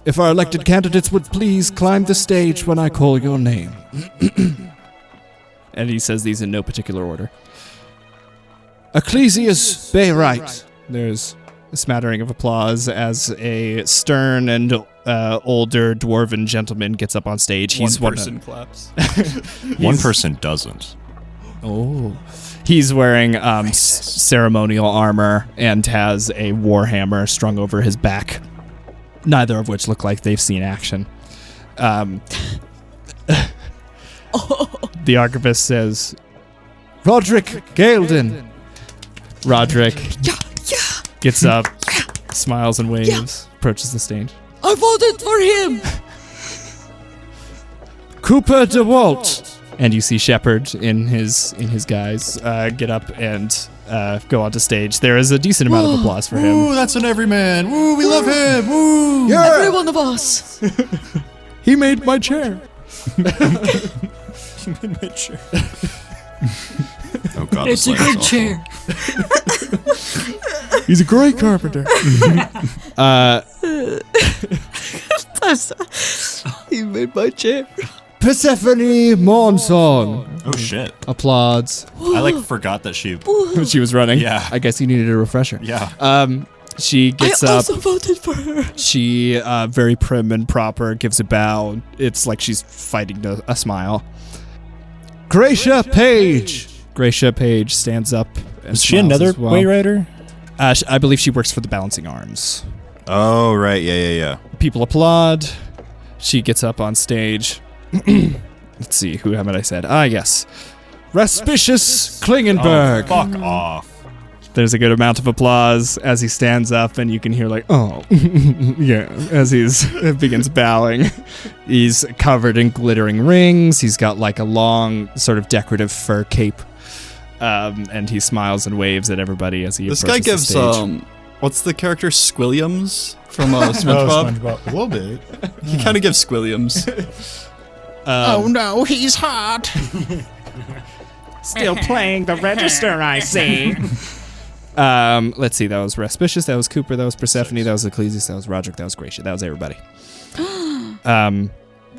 If our elected candidates would please climb the stage when I call your name." And he says these in no particular order. Ecclesias Bayrite. There's a smattering of applause as a stern and older dwarven gentleman gets up on stage. One person claps. One person doesn't. Oh. He's wearing ceremonial armor and has a warhammer strung over his back, neither of which look like they've seen action. The archivist says, "Roderick Gaelden." Roderick gets up, smiles and waves, approaches the stage. "I voted for him!" "Cooper DeWalt." And you see Shepard in his guise get up and go onto stage. There is a decent amount of applause for him. Ooh, that's an everyman. Woo, we love him. Woo. Yeah. Every one of us. He made my chair. He made my chair. Oh God, it's a good chair. He's a great carpenter. He made my chair. Persephone Mornsong. Oh shit! Applauds. I forgot that she. She was running. Yeah. I guess you needed a refresher. Yeah. She gets I up. also voted for her. She, very prim and proper, gives a bow. It's like she's fighting a smile. Gracia Page! Gracia Page stands up. And Is she smiles another as well. Wayrider? I believe she works for the Balancing Arms. Oh right, yeah. People applaud. She gets up on stage. Let's see, who haven't I said? Yes. Raspicious Klingenberg. Oh, fuck off. There's a good amount of applause as he stands up, and you can hear yeah, as he's begins bowing. He's covered in glittering rings. He's got a long sort of decorative fur cape, and he smiles and waves at everybody as he This approaches guy gives the stage. what's the character SquilliamS from SpongeBob? SpongeBob. A little bit. He kind of gives SquilliamS. No, he's hot. Still playing the register, I see. Let's see. That was Raspicious. That was Cooper. That was Persephone. That was Ecclesias. That was Roderick. That was Gracia. That was everybody.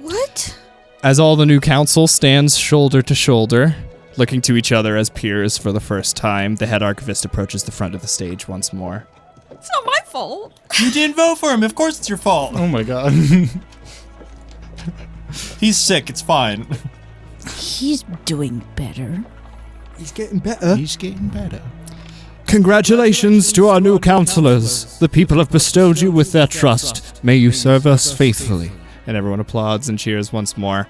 What? As all the new council stands shoulder to shoulder, looking to each other as peers for the first time, the head archivist approaches the front of the stage once more. It's not my fault. You didn't vote for him. Of course it's your fault. Oh my god. He's sick. It's fine. He's doing better. He's getting better. He's getting better. Congratulations to our new councillors. The people have bestowed you with their trust. May you serve us faithfully. And everyone applauds and cheers once more.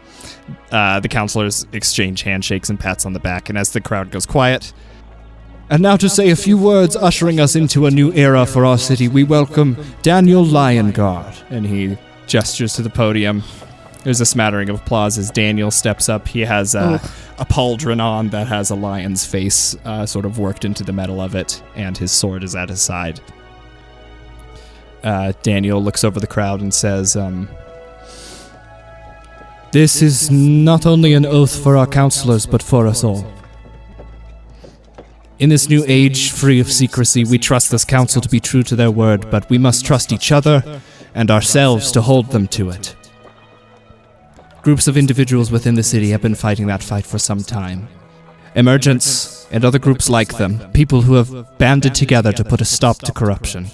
The councillors exchange handshakes and pats on the back, and as the crowd goes quiet. And now to say a few words ushering us into a new era for our city, we welcome Daniel Liongard. And he gestures to the podium. There's a smattering of applause as Daniel steps up. He has a pauldron on that has a lion's face sort of worked into the metal of it, and his sword is at his side. Daniel looks over the crowd and says, "This is not only an oath for our counselors, but for us all. In this new age, free of secrecy, we trust this council to be true to their word, but we must trust each other and ourselves to hold them to it. Groups of individuals within the city have been fighting that fight for some time. Emergence and other groups like them, people who have banded together to put a stop to corruption.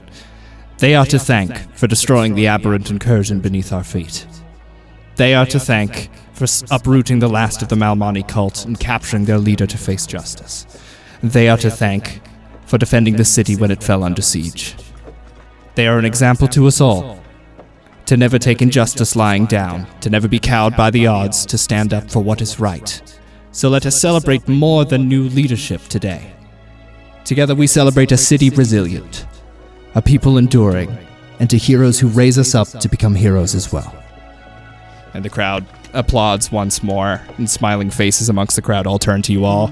They are to thank for destroying the aberrant incursion beneath our feet. They are to thank for uprooting the last of the Malmani cult and capturing their leader to face justice. They are to thank for defending the city when it fell under siege. They are an example to us all. To never take injustice lying down, to never be cowed by the odds, to stand up for what is right. So let us celebrate more than new leadership today. Together we celebrate a city resilient, a people enduring, and to heroes who raise us up to become heroes as well." And the crowd applauds once more, and smiling faces amongst the crowd all turn to you all,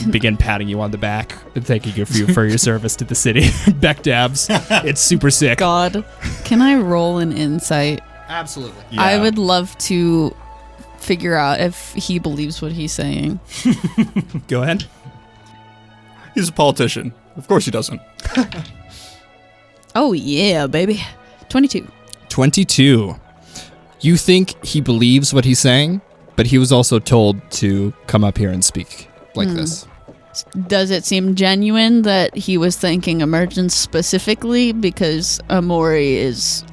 begin patting you on the back and thanking you for your service to the city. Beck dabs. It's super sick. God, can I roll an insight? Absolutely. Yeah. I would love to figure out if he believes what he's saying. Go ahead. He's a politician. Of course he doesn't. Oh yeah, baby. 22. 22. You think he believes what he's saying, but he was also told to come up here and speak like this. Does it seem genuine that he was thanking Emergence specifically because Emori is...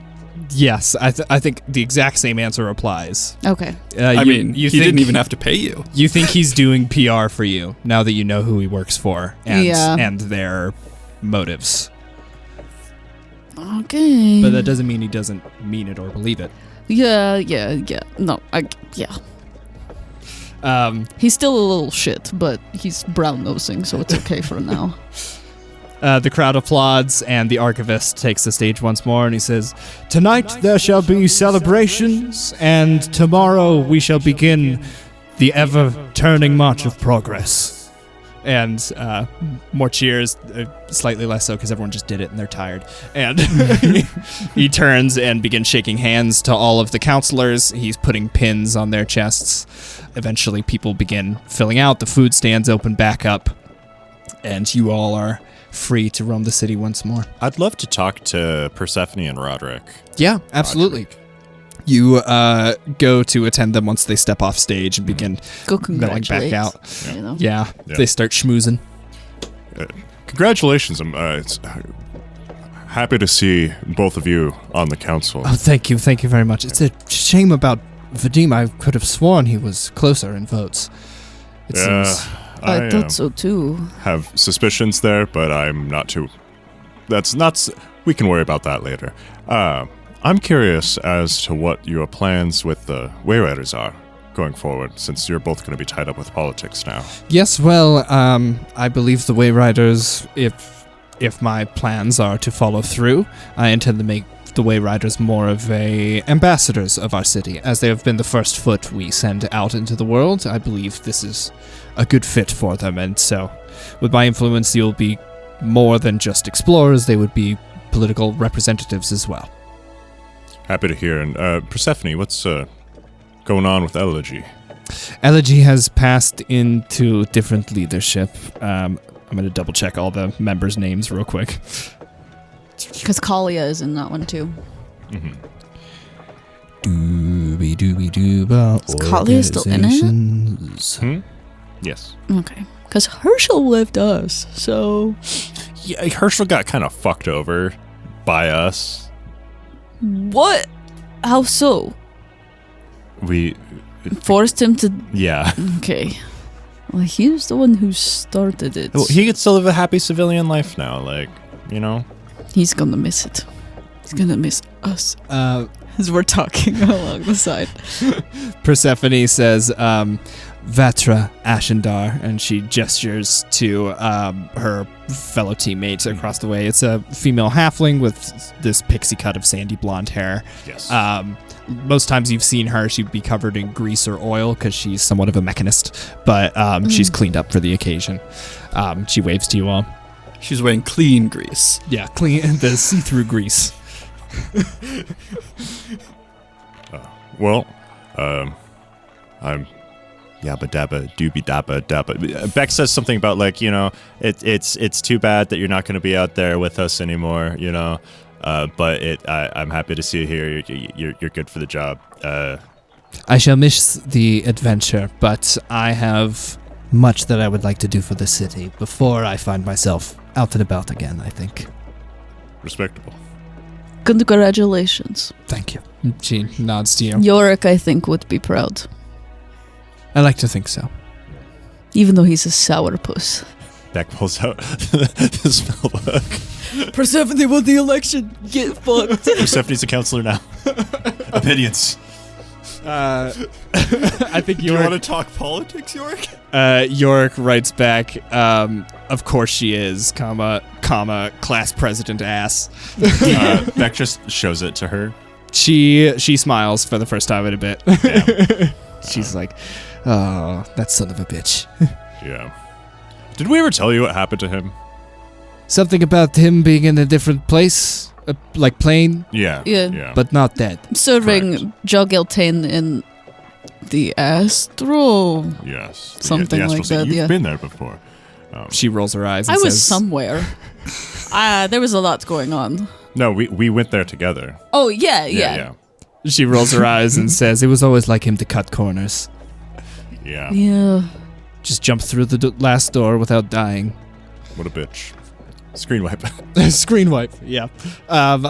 Yes, I think the exact same answer applies. Okay. He didn't even have to pay you. You think he's doing PR for you now that you know who he works for and their motives. Okay. But that doesn't mean he doesn't mean it or believe it. Yeah. No, yeah. He's still a little shit, but he's brown-nosing, so it's okay for now. The crowd applauds, and the archivist takes the stage once more, and he says, "Tonight there shall be celebrations, and tomorrow we shall begin the ever-turning march of progress." And more cheers, slightly less so because everyone just did it and they're tired. And he turns and begins shaking hands to all of the counselors. He's putting pins on their chests. Eventually people begin filling out. The food stands open back up. and you all are free to roam the city once more. I'd love to talk to Persephone and Roderick. Yeah, absolutely. You go to attend them once they step off stage and begin Go going congratulate. back out. You know? Yeah, Yeah. they start schmoozing. Congratulations. I'm happy to see both of you on the council. Oh, thank you very much. It's a shame about Vadim. I could have sworn he was closer in votes. It seems. I thought so too. Have suspicions there, but I'm not too... We can worry about that later. I'm curious as to what your plans with the Wayriders are going forward, since you're both going to be tied up with politics now. Yes, well, I believe the Wayriders, if my plans are to follow through, I intend to make the Wayriders more of ambassadors of our city. As they have been the first foot we send out into the world, I believe this is a good fit for them, and so with my influence, you'll be more than just explorers, they would be political representatives as well. Happy to hear. And Persephone, what's going on with Elegy? Elegy has passed into different leadership. I'm going to double check all the members' names real quick. Because Kalia is in that one too. Doobie doobie dooba. Is Kalia still in it? organizations. Yes. Okay. Because Herschel left us, so... Yeah, Herschel got kind of fucked over by us. What? How so? We... Forced him to... Yeah. Okay. Well, he was the one who started it. Well, he gets to live a happy civilian life now, like, you know? He's gonna miss it. He's gonna miss us. As we're talking along the side. Persephone says, Vatra Ashendar, and she gestures to her fellow teammates across the way. It's a female halfling with this pixie cut of sandy blonde hair. Yes. Most times you've seen her, she'd be covered in grease or oil because she's somewhat of a mechanist, but she's cleaned up for the occasion. She waves to you all. She's wearing clean grease. Yeah, clean, the see-through grease. Well, I'm yabba dabba doobie dabba dabba. Beck says something about, like, you know, it's too bad that you're not going to be out there with us anymore, you know. But I'm happy to see you here. You're good for the job. I shall miss the adventure, but I have much that I would like to do for the city before I find myself out and about again, I think. Respectable. Congratulations. Thank you. She nods to you. Yorick, I think, would be proud. I like to think so. Even though he's a sourpuss. Beck pulls out the spell book. Persephone won the election. Get fucked. Persephone's a counselor now. Opinions. I think Do you want to talk politics, Yorick? Yorick writes back, of course she is, comma, class president ass. Beck just shows it to her. She smiles for the first time in a bit. Yeah. She's like, oh, that son of a bitch. Yeah. Did we ever tell you what happened to him? Something about him being in a different place, like plane, Yeah. Yeah. but not dead. Serving Jogiltain in the Astral. Yes. Something the like Astral that, You've yeah. been there before. She rolls her eyes and I was says, somewhere. There was a lot going on. No, we went there together. Oh, yeah. She rolls her eyes and says, It was always like him to cut corners. Yeah. Yeah. Just jump through the last door without dying. What a bitch. Screen wipe. screen wipe, yeah.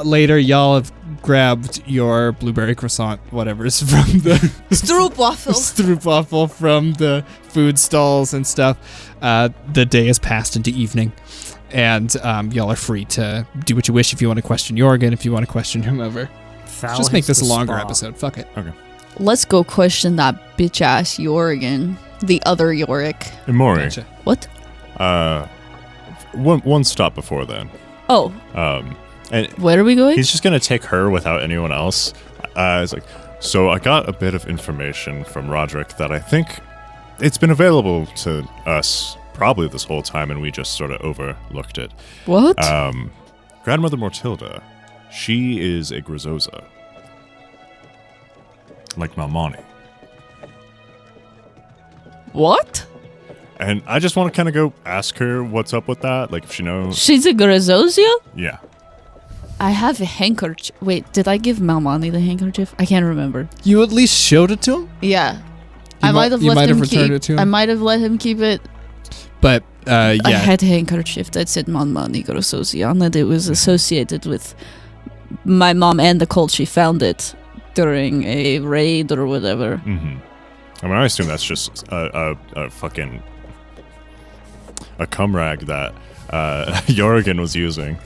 Later, y'all have grabbed your blueberry croissant, whatever's from the Stroopwafel. stroopwafel from the food stalls and stuff. The day has passed into evening, and y'all are free to do what you wish. If you want to question Jorgen, if you want to question whomever, Foul just make hits this a the longer spot. episode. Fuck it. Let's go question that bitch-ass Jorgen. The other Yorick. Emori. Gotcha. What? One stop before then. Oh, And where are we going? he's just gonna take her without anyone else. It's like, so I got a bit of information from Roderick that I think it's been available to us probably this whole time, and we just sort of overlooked it. What? Grandmother Mortilda, she is a Grizosa. Like Malmani. What? And I just want to kind of go ask her what's up with that, like if she knows. She's a Grazozia? Yeah. I have a handkerchief. Wait, did I give Malmani the handkerchief? I can't remember. You at least showed it to him? Yeah. You I might have let him returned keep it to him? I might have let him keep it. But, I yeah. had a handkerchief that said Malmani Grazozia on it. It was associated with my mom and the cult. She found it during a raid or whatever. Mm-hmm. I mean, I assume that's just a fucking a cum rag that Jorgen was using.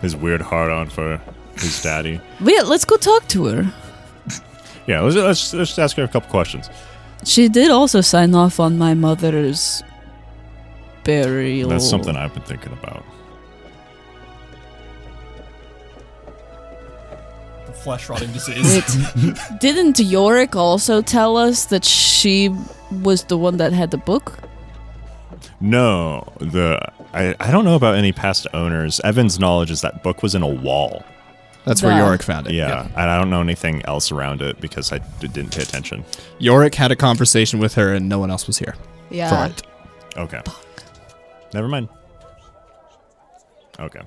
His weird hard-on for his daddy. Yeah, let's go talk to her. Yeah, let's ask her a couple questions. She did also sign off on my mother's burial. That's something I've been thinking about. Flesh rotting disease. Wait, didn't Yorick also tell us that she was the one that had the book? No, I don't know about any past owners. Evan's knowledge is that book was in a wall. That's where Yorick found it. Yeah, and I don't know anything else around it because I didn't pay attention. Yorick had a conversation with her and no one else was here. Yeah. For it. Okay. Never mind. Okay.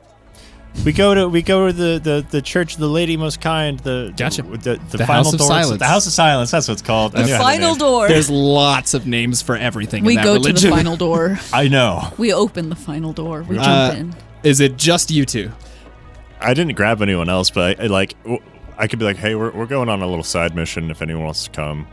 We go to the Church of the Lady Most Kind. Gotcha. The The final House of door. Silence. The House of Silence. That's what it's called. I knew it had a Final name. door. There's lots of names for everything We in that go religion. to the final door. I know. We open the final door. We jump in. Is it just you two? I didn't grab anyone else, but I could be like, hey, we're going on a little side mission if anyone wants to come.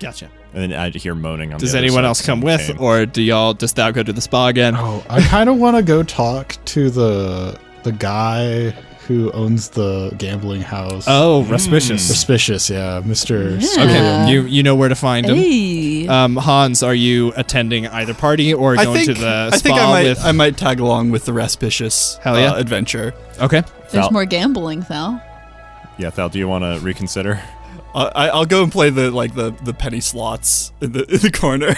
Gotcha. And then I'd hear moaning on Does the other anyone side else come of the with, chain. or does thou go to the spa again? Oh, I kind of want to go talk to the guy who owns the gambling house. Oh, Respicious. Suspicious, yeah, Mr. Yeah. Okay, you know where to find him. Hey. Hans, are you attending either party or going to the spa I think with? I might tag along with the Respicious Hell yeah. adventure. Okay. There's Thal- more gambling, Thal. Yeah, Thal, do you want to reconsider? I'll go and play the penny slots in the corner.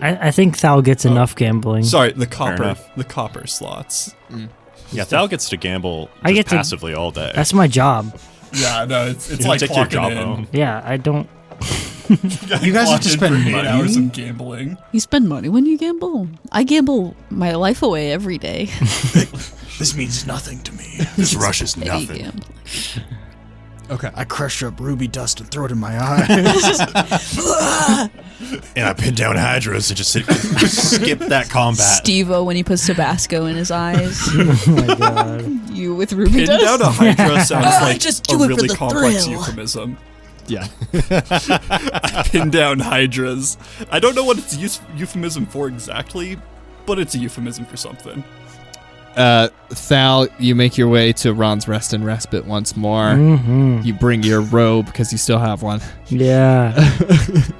I think Thal gets enough gambling. Sorry, the enough. copper slots. Yeah, Thal gets to gamble I get to- passively all day. That's my job. Yeah, no, it's You like take your clocking job in. home. Yeah, I don't. You guys have to spend 8 money? hours of gambling. You spend money when you gamble. I gamble my life away every day. This means nothing to me. This rush is Petty gambling. Okay. I crush up ruby dust and throw it in my eyes. And I pin down Hydras and just skip that combat. Steve-O when he puts Tabasco in his eyes. Oh my god. You with ruby Pin dust? down a Hydra sounds like just a do it for really the complex thrill. euphemism. Yeah. Pin down Hydras. I don't know what it's euphemism for exactly, but it's a euphemism for something. Thal, you make your way to Ron's Rest and Respite once more. Mm-hmm. You bring your robe because you still have one. Yeah.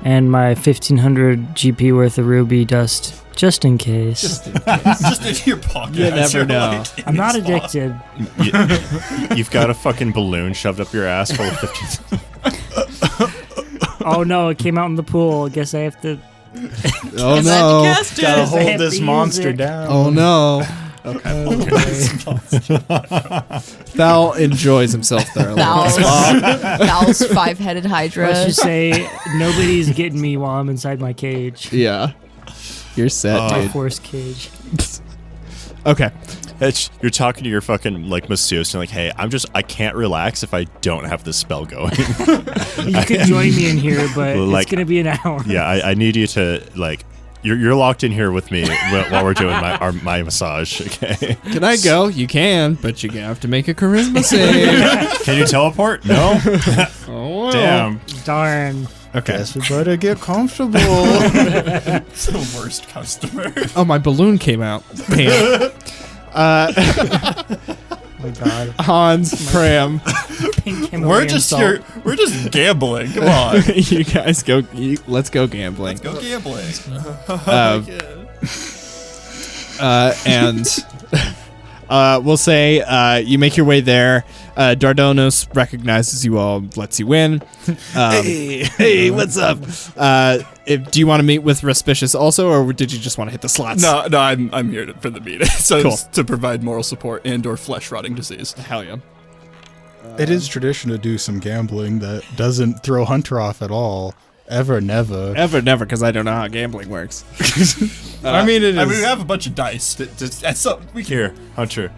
And my 1500 GP worth of ruby dust, just in case. Just in your pocket. You never You're know. like, I'm not addicted. You've got a fucking balloon shoved up your ass full of 50. Oh no, it came out in the pool. I guess I have to. Oh no. Cast Gotta it. I have hold to this use monster it. down. Oh no. Thal enjoys himself thoroughly. Thal's five-headed Hydra. Let's just say nobody's getting me while I'm inside my cage. Yeah. You're set, My dude. force cage. Okay. You're talking to your fucking masseuse and like, hey, I can't relax if I don't have this spell going. You could join me in here, but Like- it's gonna be an hour. Yeah, I need you to you're locked in here with me while we're doing my massage. Okay. Can I go? You can, but you're gonna have to make a charisma save. Can you teleport? No. Oh, Damn. Darn. Okay. Guess we better get comfortable. It's the worst customer. Oh, my balloon came out. Damn. Oh my god. Hans, Pram, Pink We're Himalayan just salt. here. We're just gambling. Come on. you guys go. Let's go gambling. Go gambling. And we'll say you make your way there. Dardonos recognizes you all, lets you in. Hey, what's up? Do you want to meet with Respicious also, or did you just want to hit the slots? No, I'm here for the meeting. So Cool. it's to provide moral support and/or flesh rotting disease. Hell yeah. It is tradition to do some gambling that doesn't throw Hunter off at all. Ever, never. Ever, never, because I don't know how gambling works. I mean, it is. I mean, we have a bunch of dice. Here, Hunter.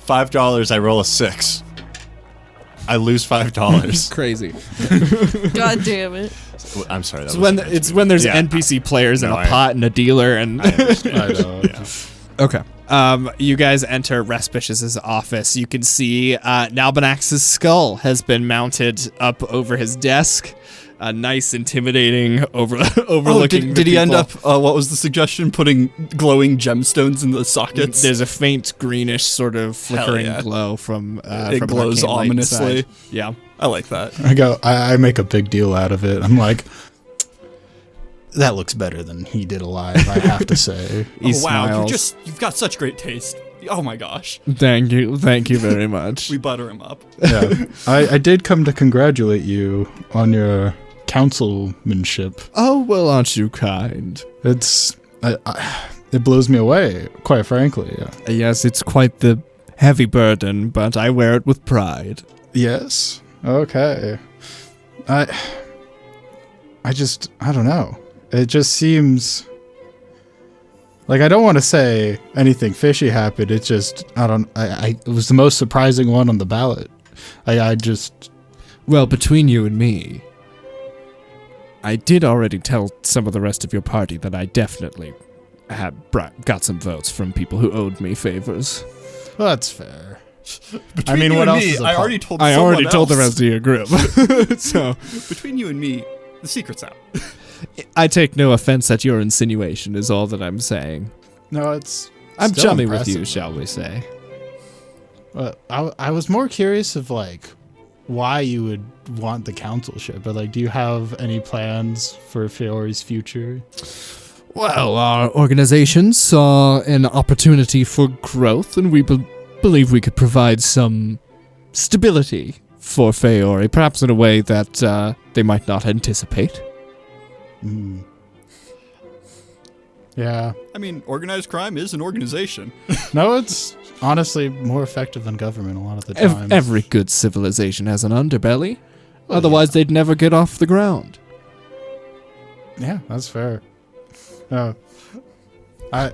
$5, I roll a 6. I lose $5. Crazy. God damn it. I'm sorry. That It's when there's Yeah. NPC players and No, a pot and a dealer and. I know. Yeah. Okay. You guys enter Respicious' office. You can see Nalbanax's skull has been mounted up over his desk. Nice, intimidating, overlooking. Did he end people. up? What was the suggestion? Putting glowing gemstones in the sockets. There's a faint greenish sort of flickering yeah. glow from. It from glows arcane light ominously. inside. Yeah. I like that. I make a big deal out of it. I'm like, that looks better than he did alive, I have to say. He wow, smiles. you've got such great taste. Oh my gosh. Thank you very much. We butter him up. Yeah. I did come to congratulate you on your councilmanship. Oh well, aren't you kind? It blows me away, quite frankly. Yes, it's quite the heavy burden, but I wear it with pride. Yes. Okay. I don't know. It just seems like I don't want to say anything fishy happened. It just it was the most surprising one on the ballot. Well, between you and me, I did already tell some of the rest of your party that I definitely got some votes from people who owed me favors. Well, that's fair. Between mean, you what and else me, is a I pop? already told. I someone already told the else. rest of your group. So Between you and me, the secret's out. I take no offense at your insinuation. Is all that I'm saying. No, it's. I'm still chummy with you, impressive, shall though. we say? I was more curious of like why you would want the councilship, but like, do you have any plans for Feuri's future? Well, our organization saw an opportunity for growth, and we believe we could provide some stability for Feuri, perhaps in a way that they might not anticipate. Yeah. I mean, organized crime is an organization. No, it's honestly more effective than government a lot of the time. Every good civilization has an underbelly. Otherwise, they'd never get off the ground. Yeah, that's fair. No. I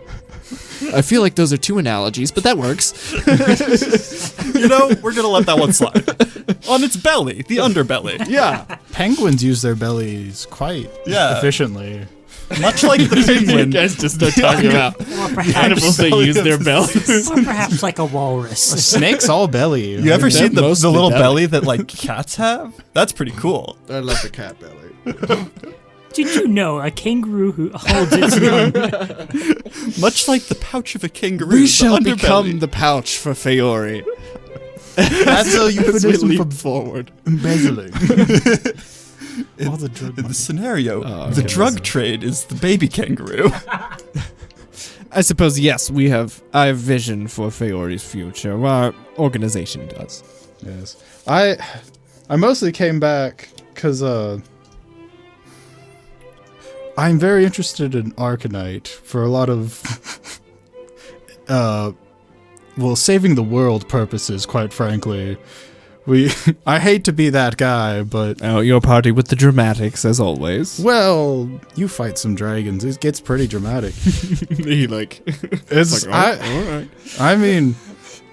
feel like those are two analogies, but that works. You know, we're gonna let that one slide. On its belly, the underbelly. Yeah. Penguins use their bellies quite efficiently. Much like the penguin. You guys just start talking about Or perhaps, animals that use their bellies. or perhaps like a walrus. Snakes all belly. You ever seen the mostly little belly. belly that like cats have? That's pretty cool. I love the cat belly. Did you know a kangaroo who holds its young? Much like the pouch of a kangaroo. We the shall underbelly. become the pouch for Feuri. That's a As we euphemism leap for forward. embezzling. All the drug In the money. scenario, Oh, the okay. drug trade is the baby kangaroo. I suppose, yes, I have vision for Feuri's future. Our organization does. Yes. I mostly came back because I'm very interested in Arcanite for a lot of saving the world purposes, quite frankly. I hate to be that guy, but Oh, your party with the dramatics, as always. well, you fight some dragons. It gets pretty dramatic. He like, It's all right. I mean,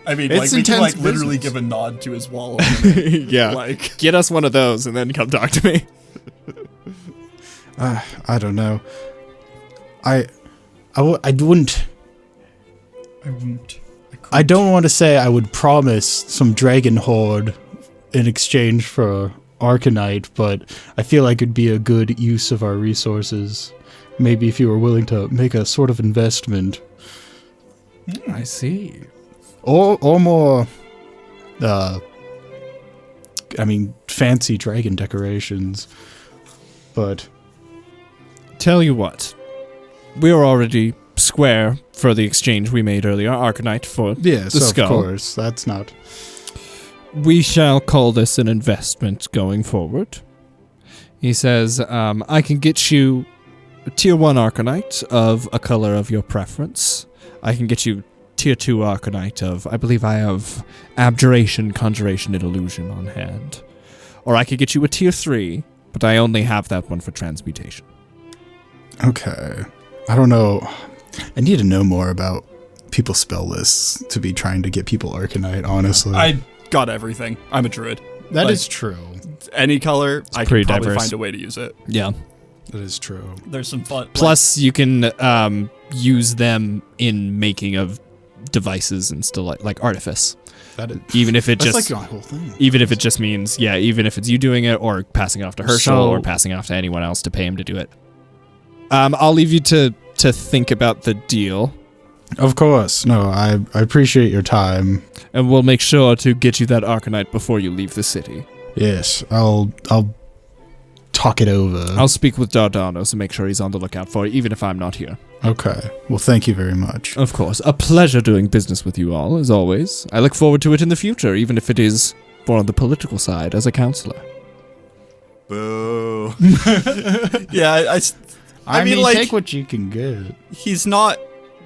I mean, It's like, we can like intense literally business. give a nod to his wall. Yeah. Like, Get us one of those and then come talk to me. I don't know. I wouldn't. I don't want to say I would promise some dragon horde in exchange for Arcanite, but I feel like it'd be a good use of our resources. Maybe if you were willing to make a sort of investment, I see. or more. Fancy dragon decorations, but Tell you what, we are already square for the exchange we made earlier, Arcanite for yes, the of skull. course, that's not. We shall call this an investment going forward. He says, I can get you a tier 1 Arcanite of a color of your preference. I can get you tier 2 Arcanite of, I believe I have Abjuration, Conjuration, and Illusion on hand. Or I could get you a tier 3 but I only have that one for transmutation. Okay. I don't know. I need to know more about people's spell lists to be trying to get people Arcanite, honestly. I got everything. I'm a druid. That is true. Any color, I can pretty probably diverse. find a way to use it. Yeah. That is true. There's some fun. Plus, you can use them in making of devices and still like artifice. That is, Even if it that's just like my whole thing. even if it just means even if it's you doing it or passing it off to Herschel So- or passing it off to anyone else to pay him to do it. I'll leave you to think about the deal, Of course. No, I appreciate your time. and we'll make sure to get you that Arcanite before you leave the city. Yes, I'll talk it over. I'll speak with Dardanos and make sure he's on the lookout for it, even if I'm not here. Okay. Well, thank you very much. Of course, a pleasure doing business with you all, as always. I look forward to it in the future, even if it is more on the political side as a counselor. Boo. Yeah, I mean, like, take what you can get. he's not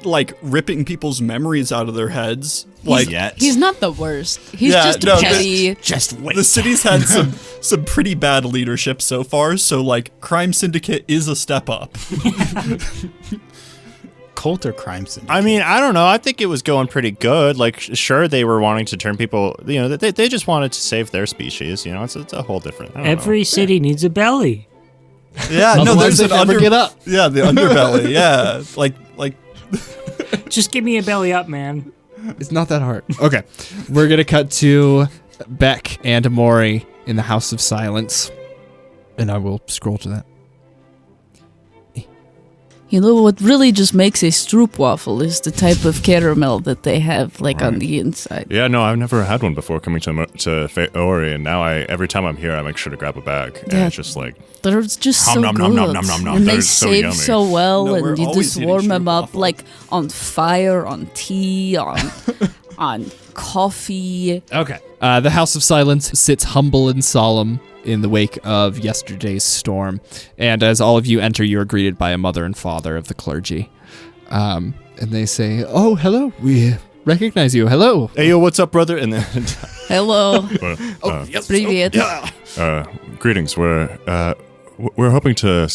like ripping people's memories out of their heads. Like, He's not the worst. He's Yeah, just no, petty. Just wait. the city's had some pretty bad leadership so far, so like crime syndicate is a step up. Cult or crime syndicate? I mean, I don't know. I think it was going pretty good. Like, sure, they were wanting to turn people, they just wanted to save their species. It's a whole different. I don't Every city needs a belly. Yeah, no, there's an get up. Yeah, the underbelly. Yeah, like Just give me a belly up, man. It's not that hard. Okay, we're gonna cut to Beck and Emori in the House of Silence, and I will scroll to that. You know what really just makes a stroopwafel is the type of caramel that they have on the inside. Yeah, no, I've never had one before coming to Feuri, and now every time I'm here, I make sure to grab a bag. And Yeah. it's just like, They're just so Nom, good, nom, nom, nom, nom, nom. and they They're so save yummy. so well, No, we're and you always just eating warm them up stroopwafel. on fire, on tea, on coffee. Okay. The House of Silence sits humble and solemn in the wake of yesterday's storm, and as all of you enter, you are greeted by a mother and father of the clergy. And they say, "Oh, hello. We recognize you. Hello." hey, yo, what's up, brother? And then, Hello, yes. привет. Greetings. We're hoping to.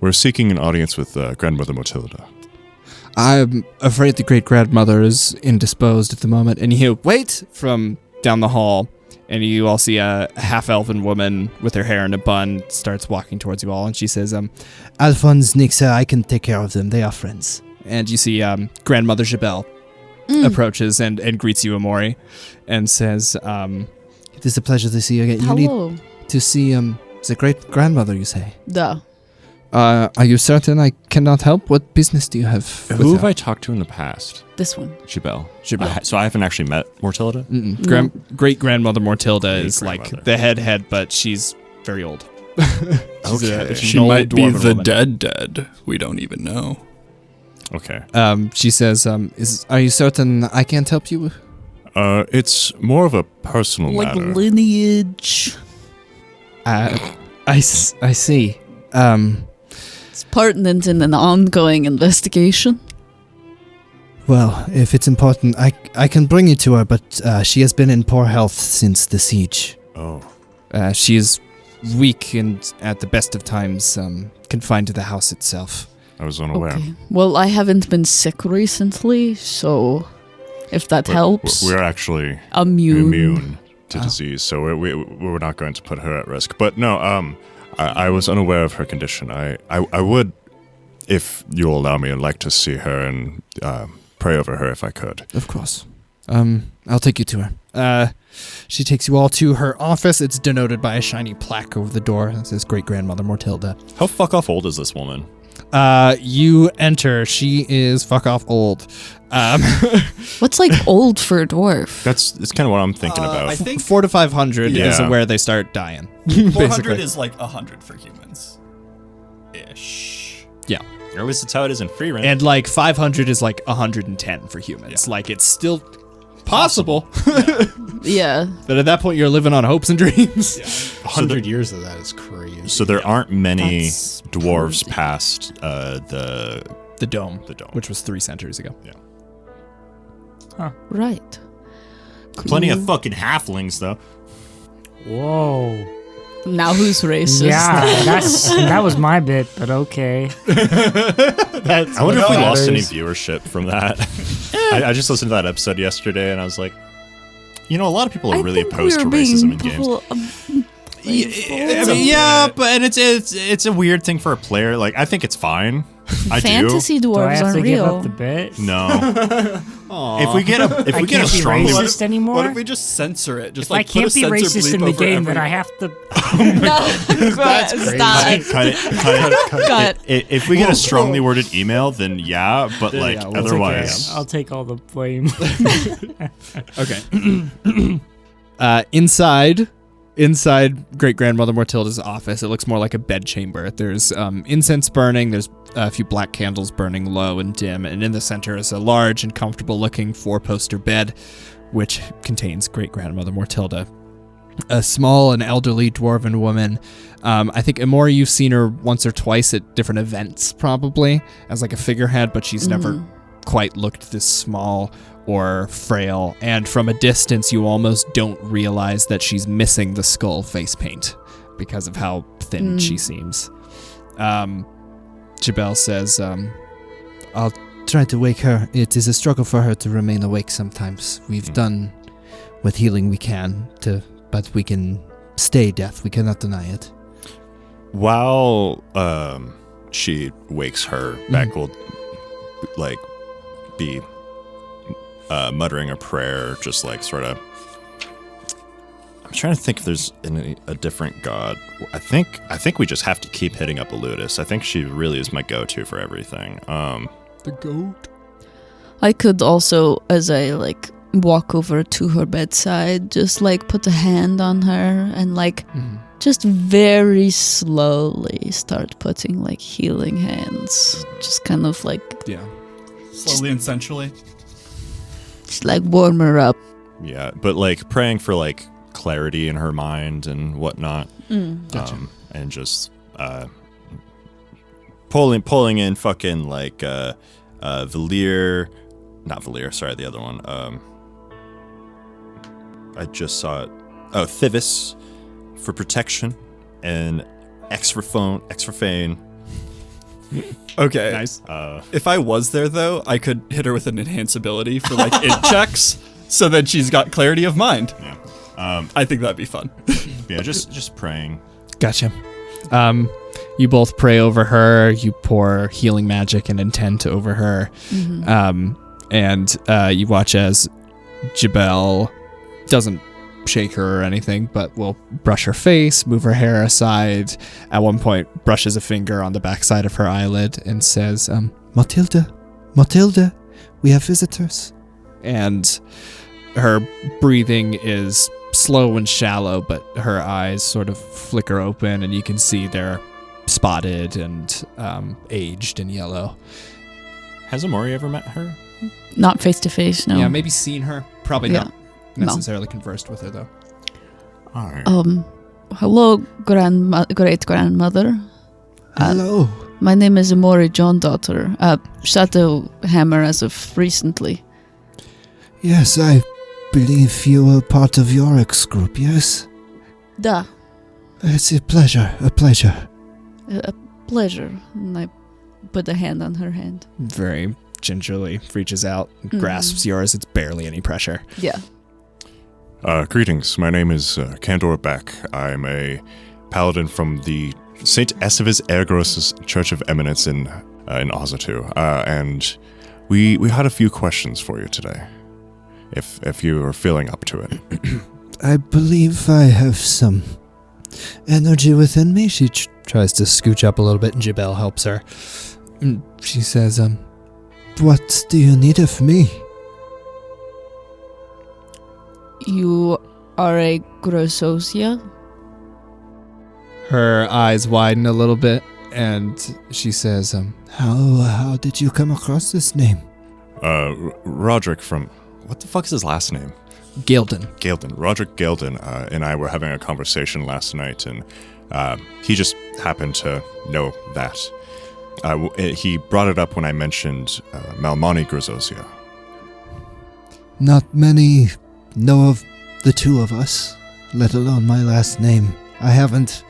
We're seeking an audience with Grandmother Matilda. I'm afraid the great-grandmother is indisposed at the moment. And you wait from down the hall, and you all see a half-elven woman with her hair in a bun starts walking towards you all, and she says, Alphonse, Nixa, I can take care of them. They are friends. and you see Grandmother Jabel approaches and greets you, Emori, and says, It is a pleasure to see you again. You Hello. need to see the great-grandmother, you say? Duh. are you certain I cannot help? What business do you have with Who have her? I talked to in the past? This one. Jabel. Jabel. So I haven't actually met Mortilda? Mm-mm. Great-grandmother Mortilda is like Great-grandmother. the head, but she's very old. She's Okay. she's she an old might be dwarven the woman. dead. We don't even know. Okay. She says, are you certain I can't help you? It's more of a personal Like matter. lineage. I see. It's pertinent in an ongoing investigation. Well, if it's important, I can bring you to her, but she has been in poor health since the siege. Oh. She is weak and, at the best of times, confined to the house itself. I was unaware. Okay. Well, I haven't been sick recently, so if that helps. We're actually immune. to disease, so we're not going to put her at risk. But no, I was unaware of her condition. I would, if you'll allow me, I'd like to see her and pray over her if I could. Of course. I'll take you to her. She takes you all to her office. It's denoted by a shiny plaque over the door. It says Great-Grandmother Mortilda. How fuck off old is this woman? You enter. She is fuck off old. What's like old for a dwarf? It's kind of what I'm thinking about. I think 400 to 500 is Yeah. where they start dying. 400 basically. is like 100 for humans. Ish. Yeah. Or at least that's how it is in free rent. And like 500 is like 110 for humans. Yeah. Like it's still possible. Yeah. But at that point you're living on hopes and dreams. 100 years of that is crazy. So there aren't many That's dwarves crazy. past the The dome. The dome. Which was 3 centuries ago. Right. Plenty of fucking halflings, though. Whoa. Now who's racist? Yeah, that was my bit, but okay. I wonder if we lost any viewership from that. I just listened to that episode yesterday, and I was like, a lot of people are really opposed to racism in games. But it's a weird thing for a player. Like, I think it's fine. Fantasy Do I dwarves have aren't to give real. up the bit? No. If we get a I can't be strongly racist anymore. What if we just censor it? Just if I can't be racist in the game, then I have to. That's crazy. Cut it. If we get a strongly worded email, then yeah, but otherwise, I'll take all the blame. Okay. Inside Great Grandmother Mortilda's office, it looks more like a bedchamber. There's incense burning, there's a few black candles burning low and dim, and in the center is a large and comfortable-looking 4-poster bed, which contains Great Grandmother Mortilda. A small and elderly dwarven woman. I think, Emori, you've seen her once or twice at different events, probably, as like a figurehead, but she's never quite looked this small or frail, and from a distance you almost don't realize that she's missing the skull face paint because of how thin she seems. Jabel says, I'll try to wake her. It is a struggle for her to remain awake sometimes. We've done what healing we can, but we can stay deaf. We cannot deny it. While she wakes her, Beck will be muttering a prayer, just sort of. I'm trying to think if there's a different god. I think we just have to keep hitting up Eludis. I think she really is my go-to for everything. the goat. I could also, as I walk over to her bedside, just put a hand on her and just very slowly start putting healing hands. Just kind of slowly and sensually. Just warm her up. Yeah, but praying for clarity in her mind and whatnot. Gotcha. And just pulling in fucking Valir, not Valir, sorry, the other one. I just saw it. Oh, Thivis for protection and X for Fane. Okay. Nice. If I was there, though, I could hit her with an enhance ability for int checks, so that she's got clarity of mind. Yeah. I think that'd be fun. Yeah, just praying. Gotcha. You both pray over her. You pour healing magic and intent over her. And you watch as Jabel doesn't shake her or anything, but will brush her face, move her hair aside. At one point, brushes a finger on the backside of her eyelid and says, Matilda, we have visitors. And her breathing is slow and shallow, but her eyes sort of flicker open, and you can see they're spotted and aged and yellow. Has Emori ever met her? Not face to face, no. Yeah, maybe seen her. Probably Yeah. not necessarily conversed with her, though. All right. Hello, great grandmother. Hello. My name is Emori Johndottir. Shadowhammer as of recently. Yes, I believe you were part of Yorick's group, yes? Da. It's a pleasure. A pleasure. And I put a hand on her hand. Very gingerly reaches out and grasps yours. It's barely any pressure. Yeah. Greetings. My name is Candor Bek. I'm a paladin from the St. Esteves Ergros Church of Eminence in Ozatu. And we had a few questions for you today, if you are feeling up to it. I believe I have some energy within me. She tries to scooch up a little bit, and Jabel helps her. She says, what do you need of me? You are a Grossosia? Her eyes widen a little bit, and she says, How did you come across this name? Roderick from... What the fuck is his last name? Gildan. Roderick Gildan and I were having a conversation last night, and he just happened to know that. He brought it up when I mentioned Malmani Grossosia. Not many know of the two of us, let alone my last name. I haven't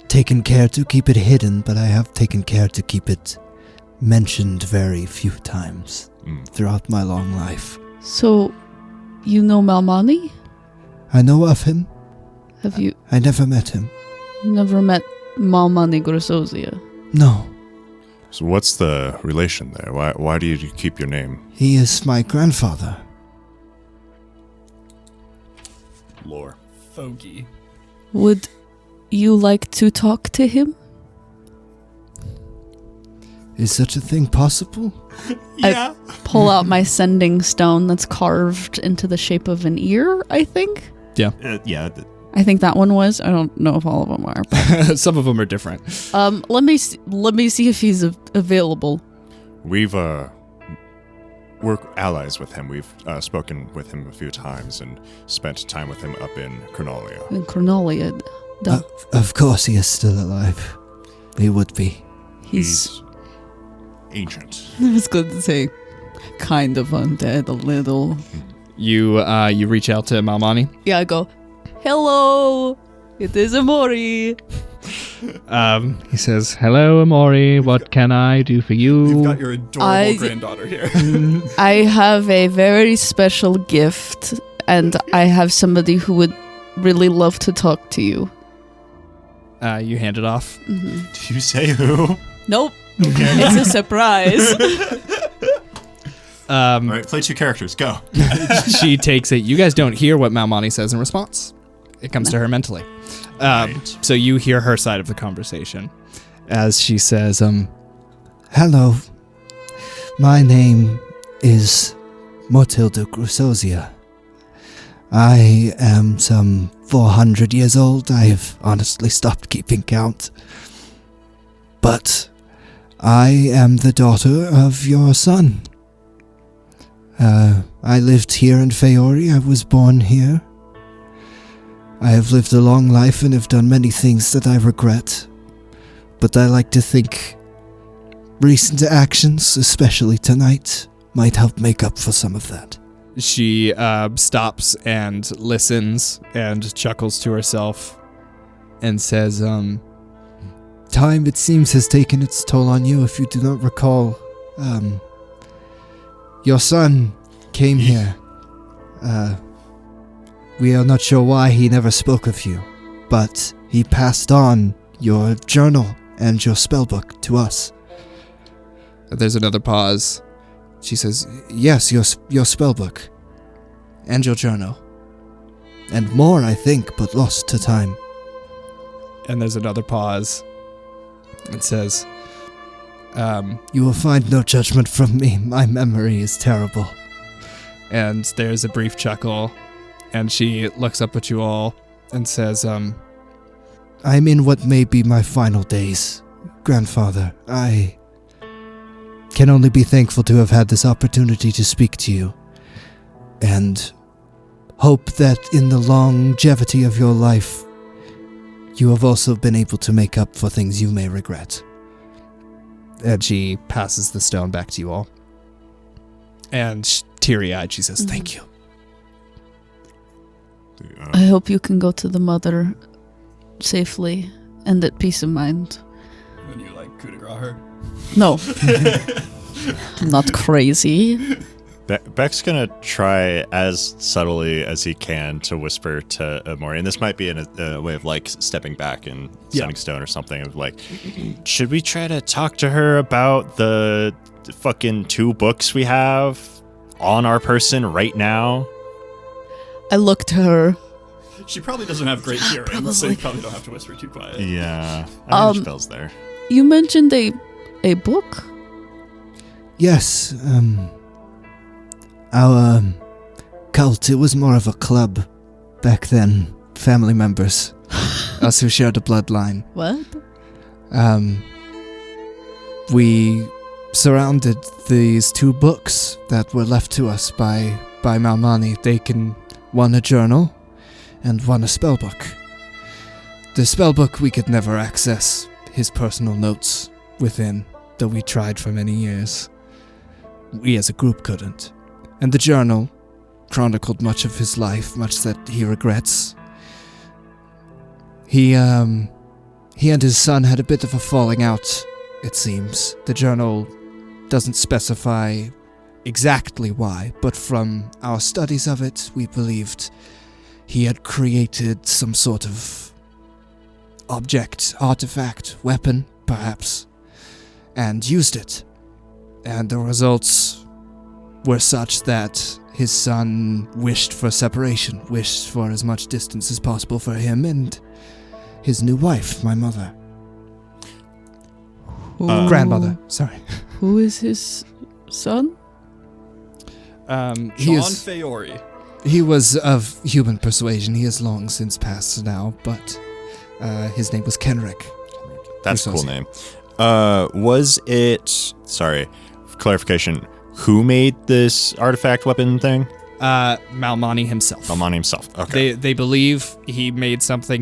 taken care to keep it hidden, but I have taken care to keep it mentioned very few times throughout my long life. So, you know Malmani? I know of him. Have you I never met him. never met Malmani Grosozia? No. So what's the relation there? Why do you keep your name? He is my grandfather. Lore. Fogey. Would you like to talk to him? Is such a thing possible? I pull out my sending stone that's carved into the shape of an ear, I think. Yeah. I think that one was. I don't know if all of them are. But, Some of them are different. let me see if he's available. We're allies with him. We've spoken with him a few times and spent time with him up in Cronolia. In Cronolia. Of course he is still alive. He would be. He's ancient. I was going to say kind of undead a little. You reach out to Malmani. Yeah, I go, hello, it is Emori. He says, "Hello, Emori. What can I do for you?" You've got your adorable granddaughter here. I have a very special gift, and I have somebody who would really love to talk to you. You hand it off. Mm-hmm. Did you say who? Nope. It's a surprise. All right, play 2 characters. Go. She takes it. You guys don't hear what Malmani says in response. It comes to her mentally. Right. So you hear her side of the conversation as she says, Hello. My name is Motilda Grusozia. I am some 400 years old. I have honestly stopped keeping count. But I am the daughter of your son. I lived here in Feuri. I was born here. I have lived a long life and have done many things that I regret. But I like to think recent actions, especially tonight, might help make up for some of that. She stops and listens and chuckles to herself and says, Time, it seems, has taken its toll on you. If you do not recall, your son came here. We are not sure why he never spoke of you, but he passed on your journal and your spellbook to us. There's another pause. She says, yes, your spellbook. And your journal. And more, I think, but lost to time. And there's another pause. It says, You will find no judgment from me. My memory is terrible. And there's a brief chuckle. And she looks up at you all and says, I'm in what may be my final days, grandfather. I can only be thankful to have had this opportunity to speak to you, and hope that in the longevity of your life, you have also been able to make up for things you may regret. And she passes the stone back to you all. And teary-eyed, she says, thank you. I hope you can go to the mother safely and at peace of mind. And you coup de grace her? No. I'm not crazy. Bek's gonna try as subtly as he can to whisper to Emori, and this might be in a way of stepping back and sending stone or something. Of should we try to talk to her about the fucking 2 books we have on our person right now? I look to her. She probably doesn't have great hearing, so you probably don't have to whisper too quiet. Yeah, I mean, spells there. You mentioned a book? Yes, our cult, it was more of a club back then. Family members. Us who shared a bloodline. What? We surrounded these 2 books that were left to us by Malmani. One a journal, and one a spellbook. The spellbook we could never access his personal notes within, though we tried for many years. We as a group couldn't. And the journal chronicled much of his life, much that he regrets. He and his son had a bit of a falling out, it seems. The journal doesn't specify exactly why, but from our studies of it, we believed he had created some sort of object, artifact, weapon, perhaps, and used it. And the results were such that his son wished for separation, wished for as much distance as possible for him and his new wife, my mother. Grandmother, sorry. Who is his son? John Feuri. He was of human persuasion. He has long since passed now, but his name was Kenrick. That's a cool name. Was it... Sorry, clarification. Who made this artifact weapon thing? Malmani himself. Malmani himself. Okay. They believe he made something.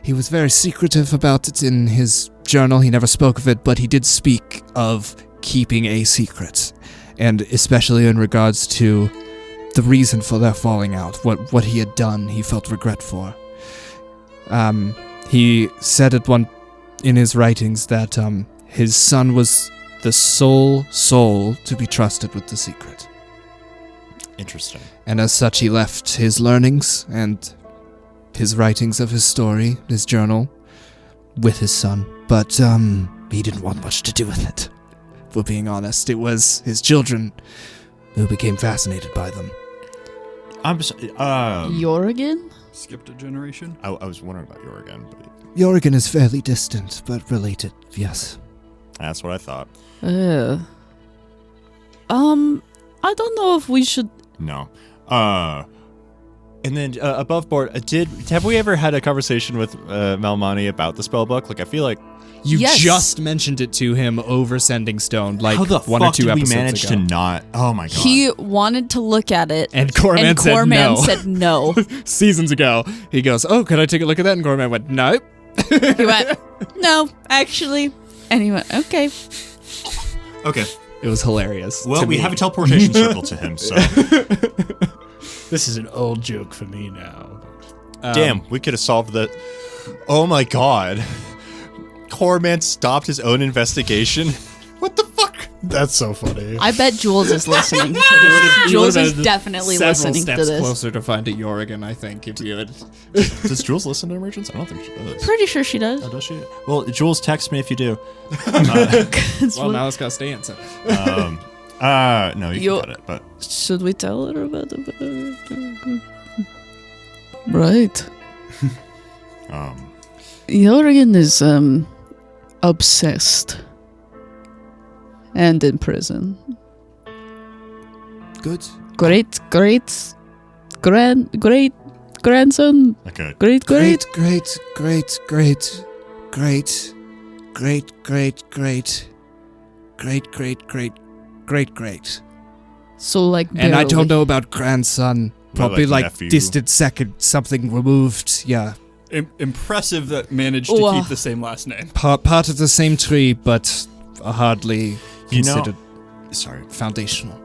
He was very secretive about it in his journal. He never spoke of it, but he did speak of keeping a secret, and especially in regards to the reason for their falling out, what he had done, he felt regret for. He said in his writings that his son was the sole soul to be trusted with the secret. Interesting. And as such, he left his learnings and his writings of his story, his journal, with his son. But he didn't want much to do with it. If we're being honest, it was his children who became fascinated by them. I'm sorry. Jorgen? Skipped a generation. I was wondering about Jorgen, but Jorgen is fairly distant, but related, yes. that's what I thought. I don't know if we should... No. And then above board, have we ever had a conversation with Malmani about the spellbook? Like, I feel like You Yes. just mentioned it to him over Sending Stone, like how the one fuck or two did we episodes manage ago. to not? Oh my god! He wanted to look at it, And Corman said no. said no. Seasons ago, he goes, "Oh, could I take a look at that?" And Corman went, "Nope." He went, no, actually. And he went, okay. Okay. It was hilarious. Well, to we me. have a teleportation circle to him, so This is an old joke for me now. damn, we could have solved that. Oh my god! Corman stopped his own investigation. What the fuck? That's so funny. I bet Jules is listening to this. You Jules would've is been definitely several listening steps to this. closer to finding Jorgen, I think, if you had. Does Jules listen to Emergence? I don't think she does. Pretty sure she does. Oh, does she? Well, Jules, text me if you do. Well, now it's got to stay answer. No, you Yo- can cut it, but Should we tell her about it? Right. Jorgen is obsessed and in prison. Good. Great grandson. okay. Great. Great. So like, And I barely. don't know about grandson. Probably like like nephew? distant second, something removed. Yeah. Impressive that managed to Wow. keep the same last name. Part of the same tree, but hardly You know- considered Sorry. foundational.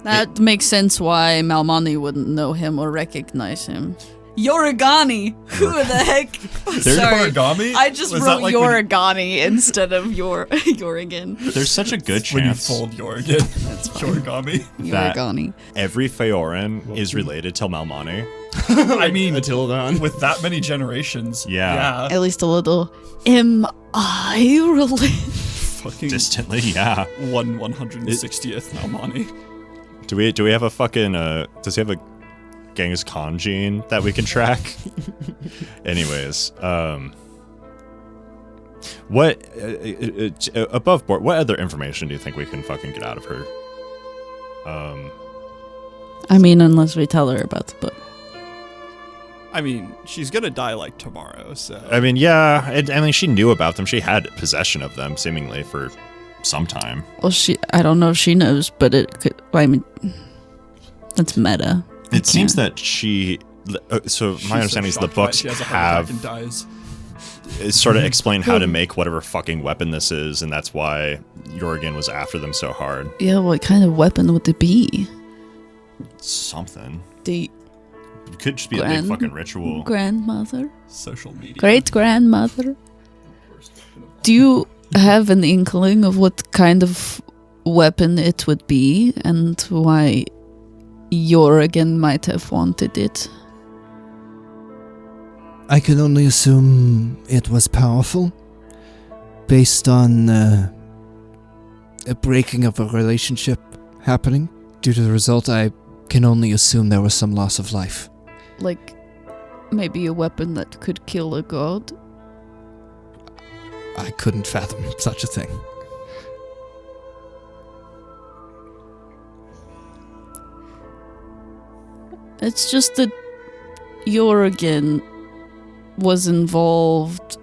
That makes sense why Malmani wouldn't know him or recognize him. Yorigani! Who the heck? Sorry. origami? I just Was wrote that like when you- Yorigani instead of Jorgen. There's such a good when you chance fold Jorgen. That's origami. That- Yorigani. every Feoran is related to Malmani. I mean, Matilda. with that many generations. Yeah. At least a little. Am I related? Fucking Distantly, yeah. 1/160th Malmani. Do we have a fucking does he have a Genghis Khan gene that we can track? Anyways, what above board? What other information do you think we can fucking get out of her? I mean, unless we tell her about the book. I mean, she's gonna die like tomorrow, so. I mean, yeah. I mean, she knew about them. She had possession of them, seemingly for some time. Well, I don't know if she knows, but it could. I mean, that's meta. It seems that she. So She's my understanding is the shocked by it. books She has a heart attack and have dies. sort of explain how to make whatever fucking weapon this is, and that's why Jorgen was after them so hard. Yeah, what kind of weapon would it be? Something. It could just be a big fucking ritual. Grandmother? Social media. Great-grandmother? Do you have an inkling of what kind of weapon it would be and why Jorgen might have wanted it? I can only assume it was powerful, based on a breaking of a relationship happening. Due to the result, I can only assume there was some loss of life. Like, maybe a weapon that could kill a god? I couldn't fathom such a thing. It's just that Jorgen was involved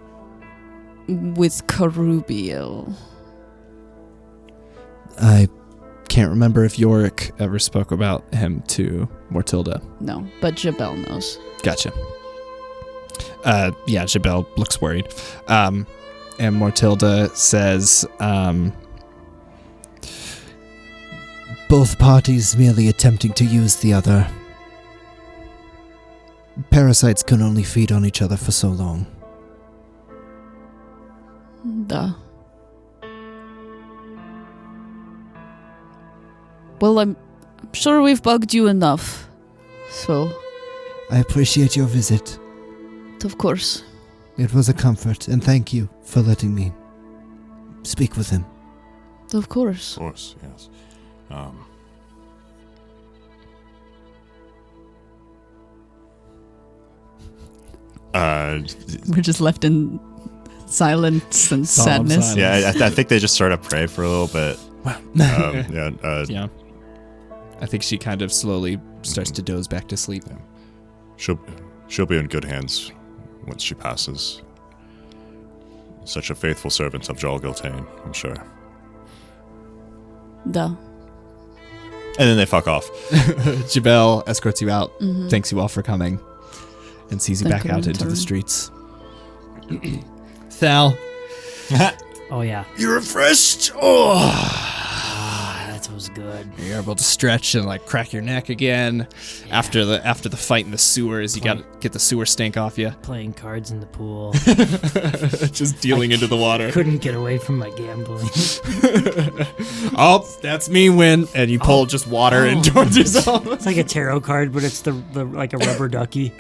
with Carubiel. I Can't remember if Yorick ever spoke about him to Mortilda. No, but Jabel knows. Gotcha. Yeah, Jabel looks worried. And Mortilda says, both parties merely attempting to use the other. Parasites can only feed on each other for so long. Duh. Well, I'm sure we've bugged you enough, so... I appreciate your visit. Of course. It was a comfort, and thank you for letting me speak with him. Of course. Of course, yes. We're just left in silence and sadness. silence. Yeah, I think they just sort of pray for a little bit. yeah. I think she kind of slowly starts to doze back to sleep. She'll be in good hands once she passes. Such a faithful servant of Jal Giltane, I'm sure. Duh. And then they fuck off. Jabel escorts you out, thanks you all for coming, and sees you Thank back you out in into the turn. streets. Thal, Oh yeah, you're refreshed. Oh, that was good. you're able to stretch and like crack your neck again after the fight in the sewers. You got to get the sewer stank off you. Playing cards in the pool. Just dealing into the water. Couldn't get away from my gambling. Oh, that's me win. And you pull just water in towards yourself. It's like a tarot card, but it's the like a rubber ducky.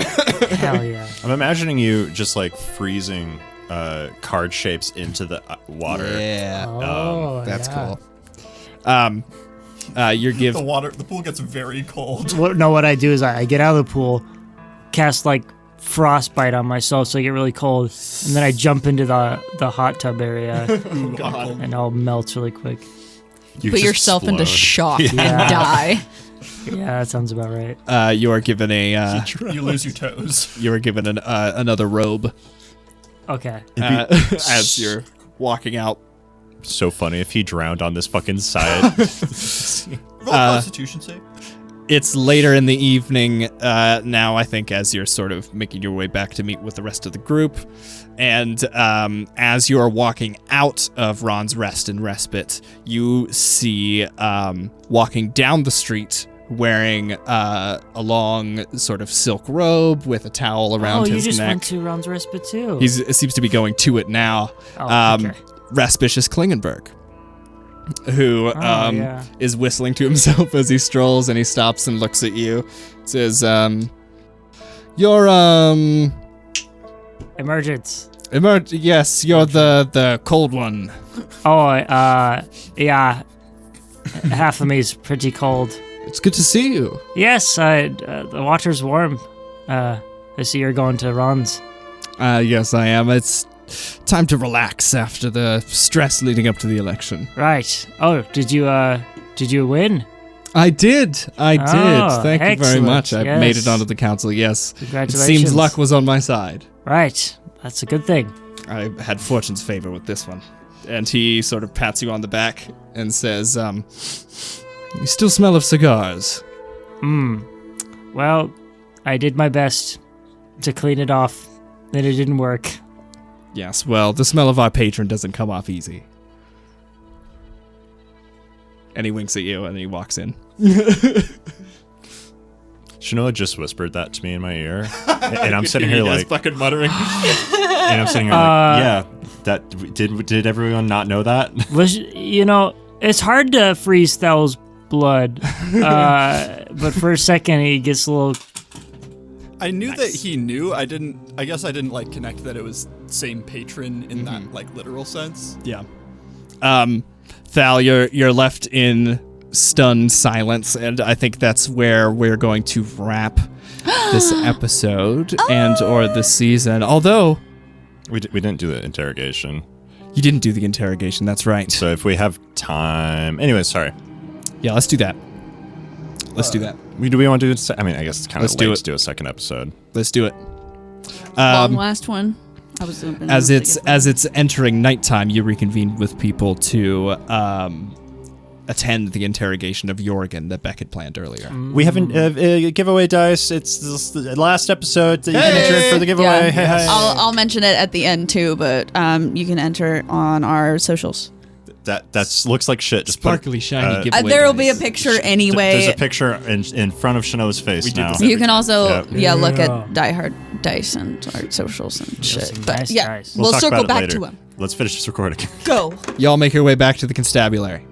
Hell yeah. I'm imagining you just like freezing card shapes into the water. Yeah. Oh, That's yeah. cool. You're given. The pool gets very cold. What I do is I get out of the pool, cast like frostbite on myself so I get really cold, and then I jump into the hot tub area and I'll melt really quick. You Put just yourself into explode. shock and Yeah. die. Yeah, that sounds about right. You are given a. You lose your toes. You are given another robe Okay. as you're walking out. So funny if he drowned on this fucking side. Roll Constitution save. It's later in the evening now, I think, as you're sort of making your way back to meet with the rest of the group. And as you are walking out of Ron's Rest and Respite, you see walking down the street wearing a long sort of silk robe with a towel around you his just neck. went to Ron's Respite too. He seems to be going to it now. Okay. Raspicious Klingenberg, who yeah. is whistling to himself as he strolls, and he stops and looks at you. Says, "You're Emergence. yes, you're the cold one." Oh, yeah. Half of me is pretty cold. It's good to see you. Yes, the water's warm. I see you're going to Ron's. Yes, I am. It's time to relax after the stress leading up to the election. Right. Oh, did you win? I did. Thank you very excellent. much. I Yes. made it onto the council. Yes. It Congratulations. seems luck was on my side. Right. That's a good thing. I had fortune's favor with this one. And he sort of pats you on the back and says, you still smell of cigars. Well, I did my best to clean it off, and it didn't work. Yes, well, the smell of our patron doesn't come off easy. And he winks at you and he walks in. Chenoa just whispered that to me in my ear, and I'm sitting here like fucking muttering. and I'm sitting here like, yeah, that did everyone not know that? It's hard to freeze Thal's blood, but for a second he gets a little. I knew that he knew. I guess I didn't like connect that it was same patron in that like literal sense. Yeah. Thal, you're left in stunned silence, and I think that's where we're going to wrap this episode and or this season. Although We didn't do the interrogation. you didn't do the interrogation, that's right. So if we have time, anyway, sorry. Yeah, let's do that. Let's do that. Do we want to do it? I mean, I guess it's kind of Let's do late it. to do a second episode. Let's do it. Long last one. I was As it's entering nighttime, you reconvene with people to attend the interrogation of Jorgen that Beck had planned earlier. We haven't giveaway dice. It's the last episode that you can enter in for the giveaway. Yeah. Hey. I'll mention it at the end too, but you can enter on our socials. That looks like shit. Just Sparkly, shiny giveaway There will be a dice. picture anyway. There's a picture in front of Chenoa's face now. You can also look Yeah. at Die Hard Dice and our socials and shit. some But nice yeah, dice. we'll talk circle about it back later. to him. Let's finish this recording. Go. Y'all make your way back to the constabulary.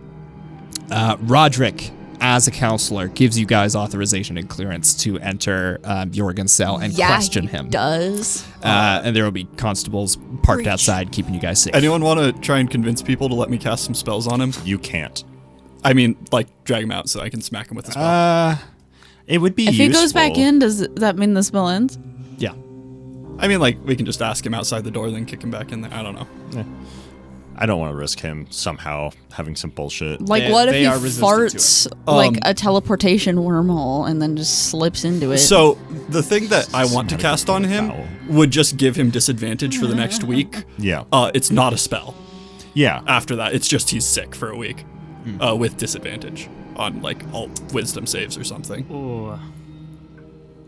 Roderick, as a counselor, gives you guys authorization and clearance to enter Jorgen's cell and question him. Does. And there will be constables parked outside keeping you guys safe. Anyone want to try and convince people to let me cast some spells on him? You can't. I mean, like drag him out so I can smack him with the spell. It would be If useful. he goes back in, does that mean the spell ends? Yeah. I mean, like we can just ask him outside the door, then kick him back in there. I don't know. I don't want to risk him somehow having some bullshit. Like, what if they he are resistant to farts like a teleportation wormhole and then just slips into it? So the thing that I want to cast on him Foul. would just give him disadvantage for the next week. Yeah. It's not a spell. Yeah. After that, it's just he's sick for a week with disadvantage on like all wisdom saves or something. Ooh,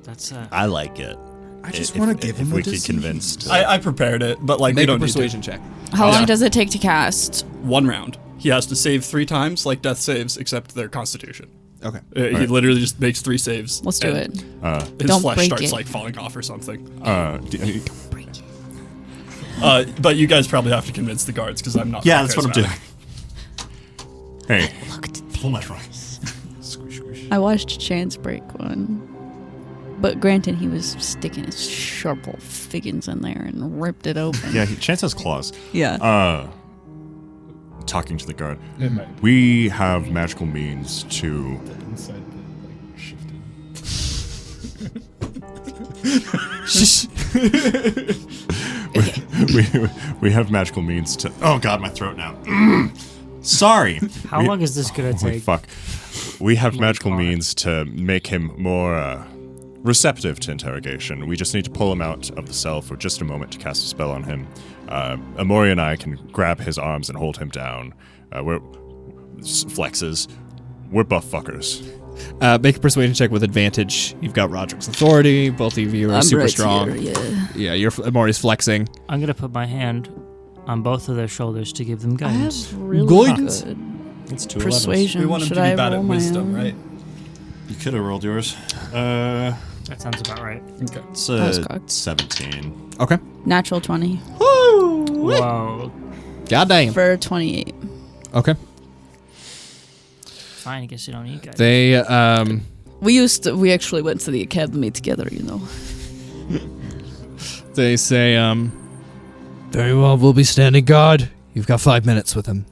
that's I like it. I just want to give him if a we could decision. convince. To, I prepared it, but like we Make a don't need persuasion check. How long does it take to cast? to. 1 round. He has to save 3 times, like death saves, except their constitution. Okay. He literally just makes 3 saves. Let's do and it. His Don't flesh break starts it. like falling off or something. Break it. But you guys probably have to convince the guards because I'm not. yeah, that that's what I'm doing. charismatic. Hey, pull my trunk. I watched Chance break one. But granted, he was sticking his sharp old figgins in there and ripped it open. Yeah, Chance has claws. Yeah. Talking to the guard. We have magical means to. we have magical means to. Oh God, my throat now. Sorry. How long is this gonna Holy take? fuck. We have magical means to make him more receptive to interrogation. We just need to pull him out of the cell for just a moment to cast a spell on him. Emori and I can grab his arms and hold him down. We're flexes. We're buff fuckers. Make a persuasion check with advantage. You've got Roderick's authority. Both of you are super right strong. here, yeah. Yeah, Emori's flexing. I'm gonna put my hand on both of their shoulders to give them I guidance. have really Good. good It's 2 persuasion. We want him Should to be I bad roll at my wisdom, own? right? You could have rolled yours. That sounds about right. Okay. It's was cocked. 17. Okay. Natural 20 Whoa. Goddamn. for 28. Okay. Fine, I guess you don't need guidance. They We actually went to the academy together, you know. they say Very well, we'll be standing guard. You've got 5 minutes with him.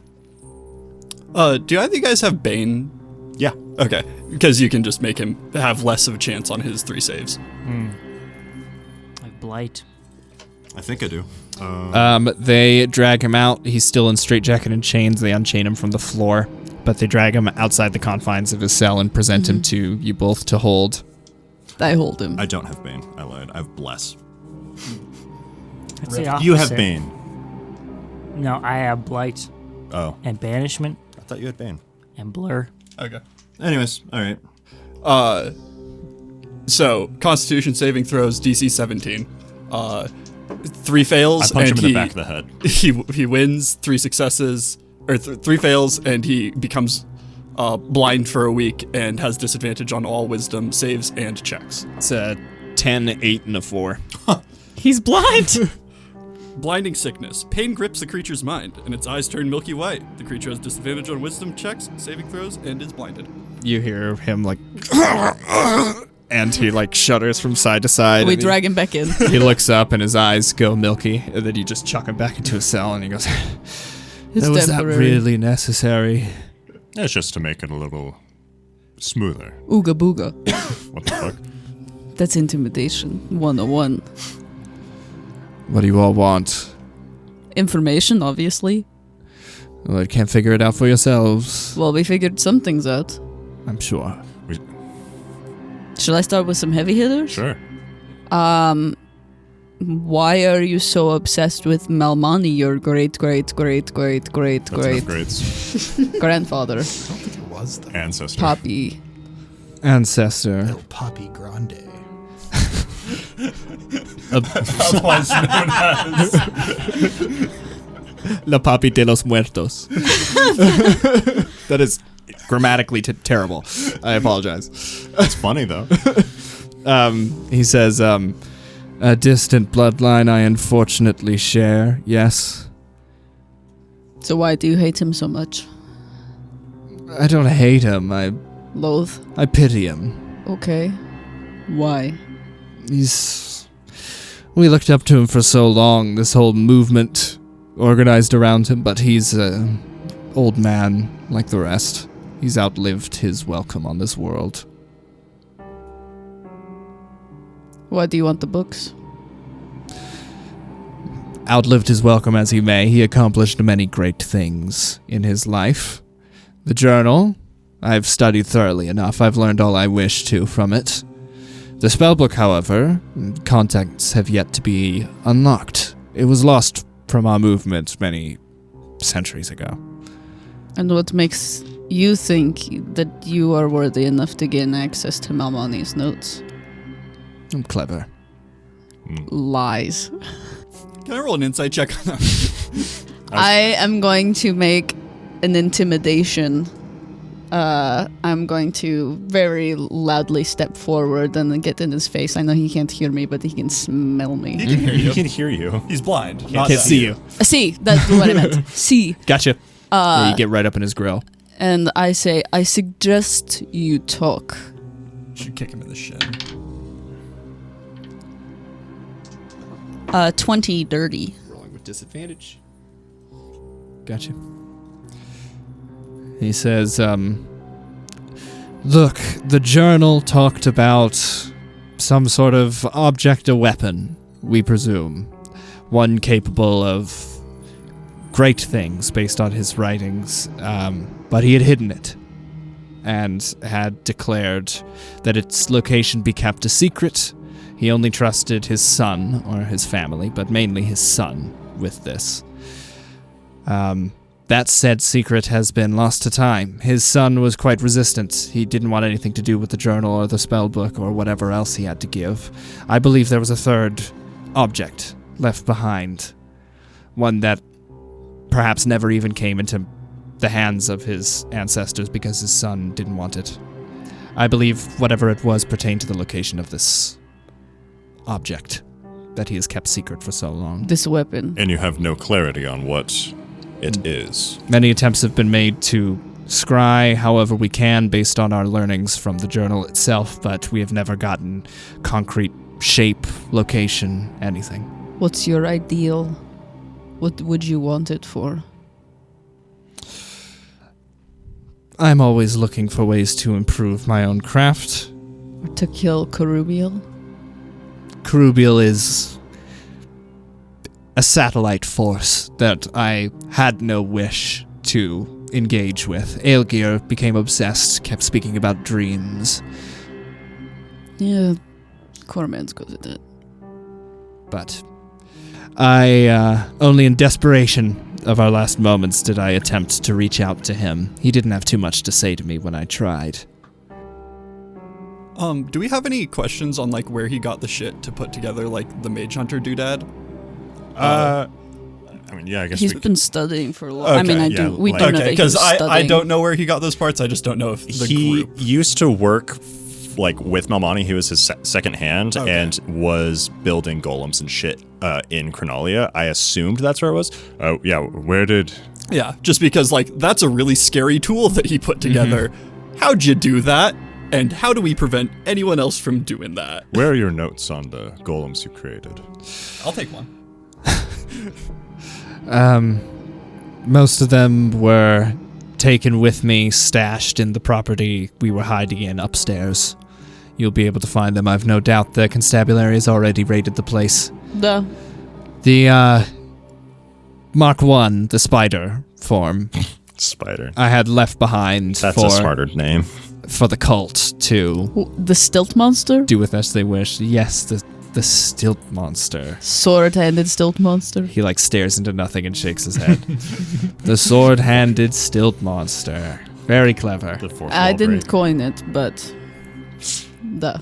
Do either of you guys have Bane? Yeah. Okay, because you can just make him have less of a chance on his 3 saves. Like Blight. I think I do. they drag him out. He's still in straitjacket and chains. They unchain him from the floor, but they drag him outside the confines of his cell and present him to you both to hold. I hold him. I don't have Bane. I lied. I have Bless. That's the You have opposite. Bane. No, I have Blight Oh, and Banishment I thought you had Bane. and Blur. Okay. Anyways, all right. So Constitution saving throws DC 17. 3 fails I punch and him in the back of the head. he wins. 3 successes or 3 fails and he becomes blind for a week and has disadvantage on all wisdom saves and checks. It's a 10, 8, and a 4. He's blind. Blinding sickness. Pain grips the creature's mind, and its eyes turn milky white. The creature has disadvantage on wisdom checks, saving throws, and is blinded. You hear him like, and he like shudders from side to side. We drag him back in. He looks up and his eyes go milky, and then you just chuck him back into a cell, and he goes, It's was that temporary. really necessary? That's just to make it a little smoother. Ooga booga. What the fuck? That's intimidation 101. What do you all want? Information, obviously. Well, you can't figure it out for yourselves. Well, we figured some things out. I'm sure. Shall I start with some heavy hitters? Sure. Why are you so obsessed with Melmani, your great That's enough grades. grandfather? I don't think it was the Ancestor. Poppy. Ancestor. El Papi Grande. Otherwise known as... La Papi de los Muertos. That is grammatically terrible. I apologize. That's funny, though. He says, a distant bloodline I unfortunately share, yes. So why do you hate him so much? I don't hate him, I Loathe. pity him. Okay. Why? We looked up to him for so long, this whole movement organized around him, but he's an old man like the rest. He's outlived his welcome on this world. Why do you want the books? Outlived his welcome as he may, he accomplished many great things in his life. The journal, I've studied thoroughly enough. I've learned all I wish to from it. The spellbook, however, contents have yet to be unlocked. It was lost from our movement many centuries ago. And what makes you think that you are worthy enough to gain access to Melmani's notes? I'm clever. Lies. Can I roll an insight check on that? I am going to make an intimidation. I'm going to very loudly step forward and then get in his face. I know he can't hear me, but he can smell me. He can hear you. He can hear you. He's blind. Can't see you. See, that's what I meant. See. Gotcha. Yeah, you get right up in his grill. And I say, I suggest you talk. Should kick him in the shin. 20 dirty. Rolling with disadvantage. Gotcha. He says, look, the journal talked about some sort of object or weapon, we presume. One capable of great things based on his writings, but he had hidden it and had declared that its location be kept a secret. He only trusted his son, or his family, but mainly his son, with this. That said secret has been lost to time. His son was quite resistant. He didn't want anything to do with the journal or the spellbook or whatever else he had to give. I believe there was a third object left behind. One that perhaps never even came into the hands of his ancestors because his son didn't want it. I believe whatever it was pertained to the location of this object that he has kept secret for so long. This weapon. And you have no clarity on what it is. Many attempts have been made to scry however we can based on our learnings from the journal itself, but we have never gotten concrete shape, location, anything. What's your ideal? What would you want it for? I'm always looking for ways to improve my own craft. Or to kill Carubial? Carubial is a satellite force that I had no wish to engage with. Aelgir became obsessed, kept speaking about dreams. Yeah, Corman's good at that. But only in desperation of our last moments did I attempt to reach out to him. He didn't have too much to say to me when I tried. Do we have any questions on like where he got the shit to put together like the Mage Hunter doodad? I mean, yeah, I guess He's we been studying for a long. Okay, I mean, yeah, we like- do know that Okay, because I studying. don't know where he got those parts. I just don't know if the he group. used to work like with Melmani. He was his second hand and was building golems and shit in Chronolia. I assumed that's where it was. Yeah, where did... Yeah, just because like that's a really scary tool that he put together. How'd you do that? And how do we prevent anyone else from doing that? Where are your notes on the golems you created? I'll take one. Most of them were taken with me, stashed in the property we were hiding in upstairs. You'll be able to find them. I've no doubt the constabulary has already raided the place. Duh. The, Mark 1, the spider form, Spider. I had left behind That's for, a smarter name. for the cult to The stilt monster? do with as they wish. Yes, the stilt monster. Sword-handed stilt monster. He like stares into nothing and shakes his head. The sword-handed stilt monster. Very clever. The fourth I wall didn't break. coin it, but duh.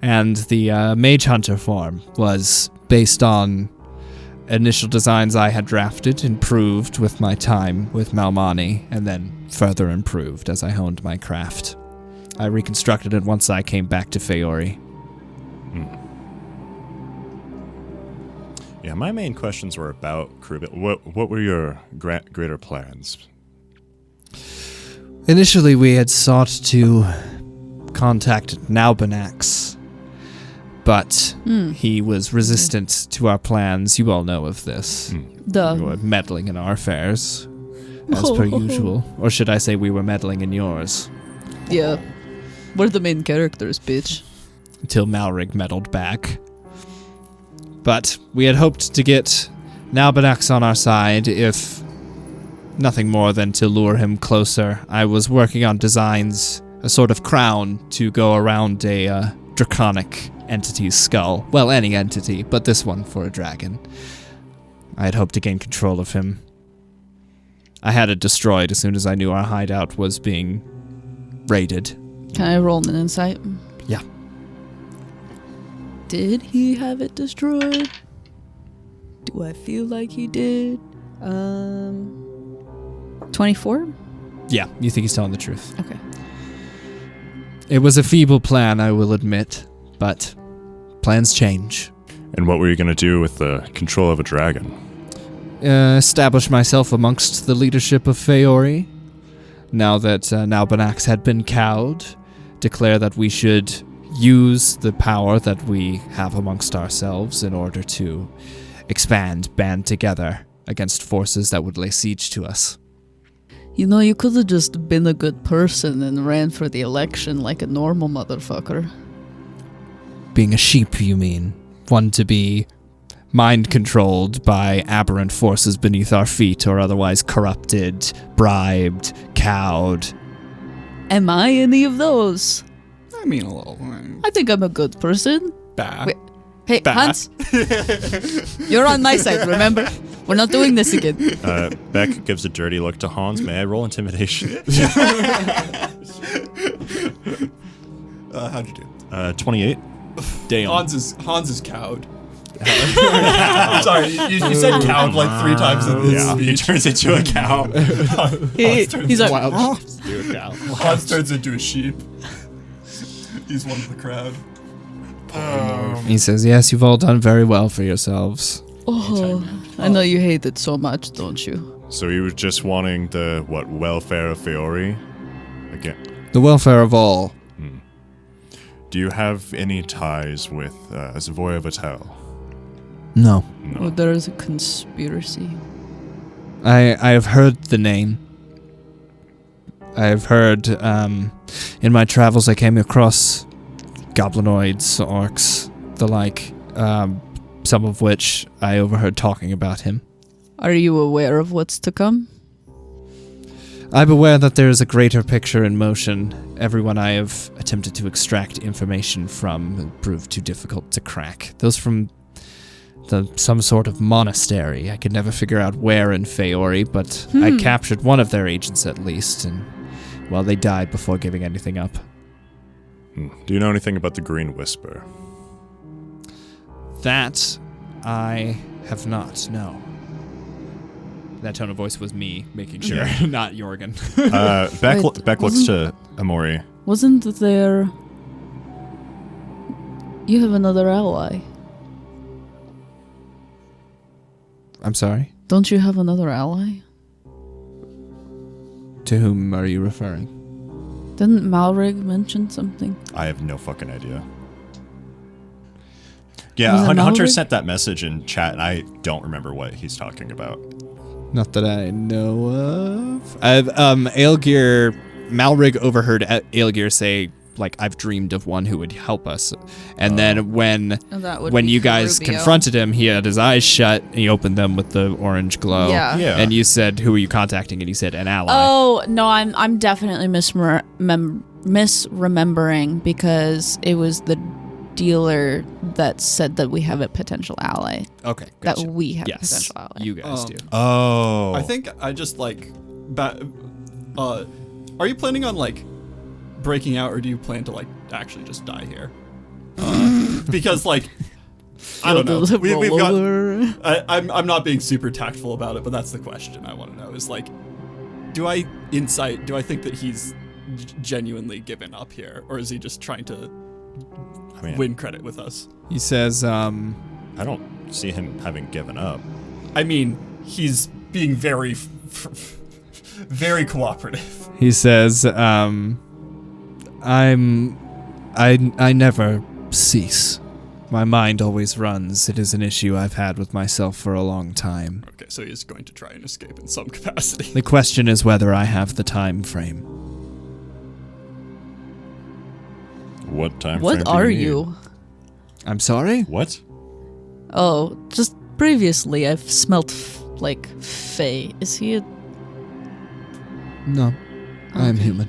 And the mage hunter form was based on initial designs I had drafted, improved with my time with Malmani, and then further improved as I honed my craft. I reconstructed it once I came back to Feuri. Yeah, my main questions were about Caribbean. What were your greater plans? Initially, we had sought to contact Naubanax, but he was resistant to our plans. You all know of this. Duh. You were meddling in our affairs, as per usual. Or should I say we were meddling in yours? Yeah. We're the main characters, bitch. Until Malrig meddled back. But we had hoped to get Naubanax on our side, if nothing more than to lure him closer. I was working on designs, a sort of crown to go around a draconic entity's skull. Well, any entity, but this one for a dragon. I had hoped to gain control of him. I had it destroyed as soon as I knew our hideout was being raided. Can I roll an insight? Yeah. Did he have it destroyed? Do I feel like he did? 24? Yeah, you think he's telling the truth. Okay. It was a feeble plan, I will admit, but plans change. And what were you going to do with the control of a dragon? Establish myself amongst the leadership of Feuri. Now that Naubanax had been cowed, declare that we should use the power that we have amongst ourselves in order to expand, band together against forces that would lay siege to us. You know, you could have just been a good person and ran for the election like a normal motherfucker. Being a sheep, you mean? One to be mind-controlled by aberrant forces beneath our feet, or otherwise corrupted, bribed, cowed. Am I any of those? I mean, a little. I think I'm a good person. Bad. Wait, hey, Batt. Hans. You're on my side, remember? We're not doing this again. Beck gives a dirty look to Hans. May I roll intimidation? How'd you do? 28. Damn. Hans is cowed. Sorry, you said cowed like 3 times in this Yeah, he speech. turns into a cow. He's like, Hans turns into a sheep. He's one of the crowd. He says, yes, you've all done very well for yourselves. oh, I know you hate it so much, don't you? So you were just wanting the, welfare of Feuri? Again. The welfare of all. Do you have any ties with Zavoya Vatel? No. Oh, there is a conspiracy. I have heard the name. I have heard, in my travels I came across goblinoids, orcs, the like, some of which I overheard talking about him. Are you aware of what's to come? I'm aware that there is a greater picture in motion. Everyone I have attempted to extract information from proved too difficult to crack. Those from some sort of monastery. I could never figure out where in Feuri, but I captured one of their agents at least, and, well, they died before giving anything up. Do you know anything about the Green Whisper? That I have not, no. That tone of voice was me making sure, not Jorgen. Beck looks to Emori. Wasn't there... You have another ally. I'm sorry? Don't you have another ally? To whom are you referring? Didn't Malrig mention something? I have no fucking idea. Yeah, Hunter sent that message in chat, and I don't remember what he's talking about. Not that I know of. Malrig overheard Aelgir say, like, I've dreamed of one who would help us. And then when you guys confronted him, he had his eyes shut, and he opened them with the orange glow. Yeah. And you said, who are you contacting? And he said, an ally. Oh, no, I'm definitely misremembering, because it was the dealer that said that we have a potential ally. Okay, gotcha. That we have a potential ally. You guys do. Oh. I think I just, like... are you planning on, like, breaking out, or do you plan to, like, actually just die here? Because, like, I don't know. We've got... I'm not being super tactful about it, but that's the question I want to know, is, like, do I think that he's genuinely given up here, or is he just trying to win credit with us? He says, I don't see him having given up. I mean, he's being very, very cooperative. He says, I never cease. My mind always runs. It is an issue I've had with myself for a long time. Okay, so he is going to try and escape in some capacity. The question is whether I have the time frame. What time frame? What are you? I'm sorry? What? Oh, just previously I've smelt like Fae. Is he a... No, I'm human.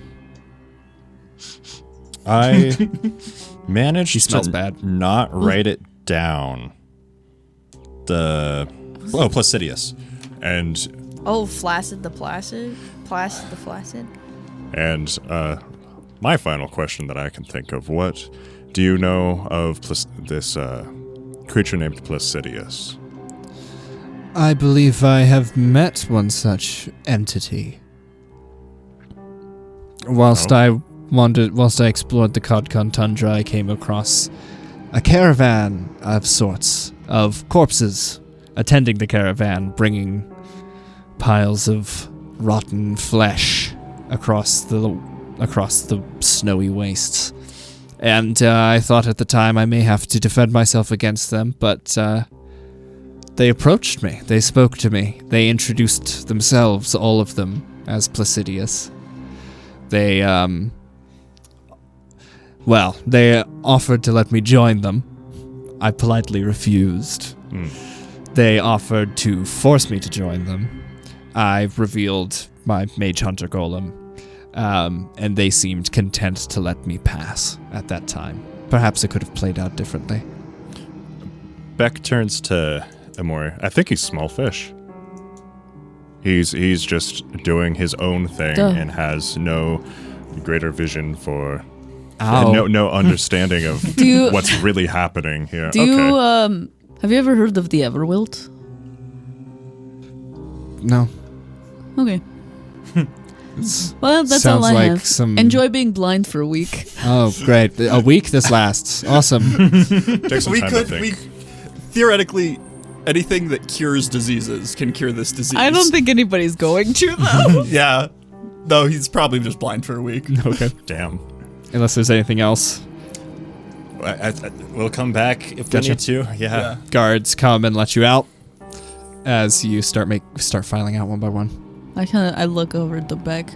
I managed to bad. not write it down. Placidius. And... Oh, Flaccid the Placid? Placid the Flaccid? And, my final question that I can think of, what do you know of this creature named Placidius? I believe I have met one such entity. Whilst I explored the Kodkon tundra, I came across a caravan of sorts, of corpses attending the caravan, bringing piles of rotten flesh across the snowy wastes. And I thought at the time I may have to defend myself against them, but they approached me. They spoke to me. They introduced themselves, all of them, as Placidius. They offered to let me join them. I politely refused. They offered to force me to join them. I revealed my Mage Hunter Golem. And they seemed content to let me pass at that time. Perhaps it could have played out differently. Beck turns to Emori. I think he's small fish. He's just doing his own thing and has no greater vision for no understanding of what's really happening here. Have you ever heard of the Everwilt? No. Okay. Well, that's all I have. Enjoy being blind for a week. Oh, great. A week this lasts. Awesome. Theoretically, anything that cures diseases can cure this disease. I don't think anybody's going to, though. Yeah. No, he's probably just blind for a week. Okay. Damn. Unless there's anything else. We'll come back if we need to. Yeah. Guards come and let you out as you start filing out one by one. I look over at the Bek.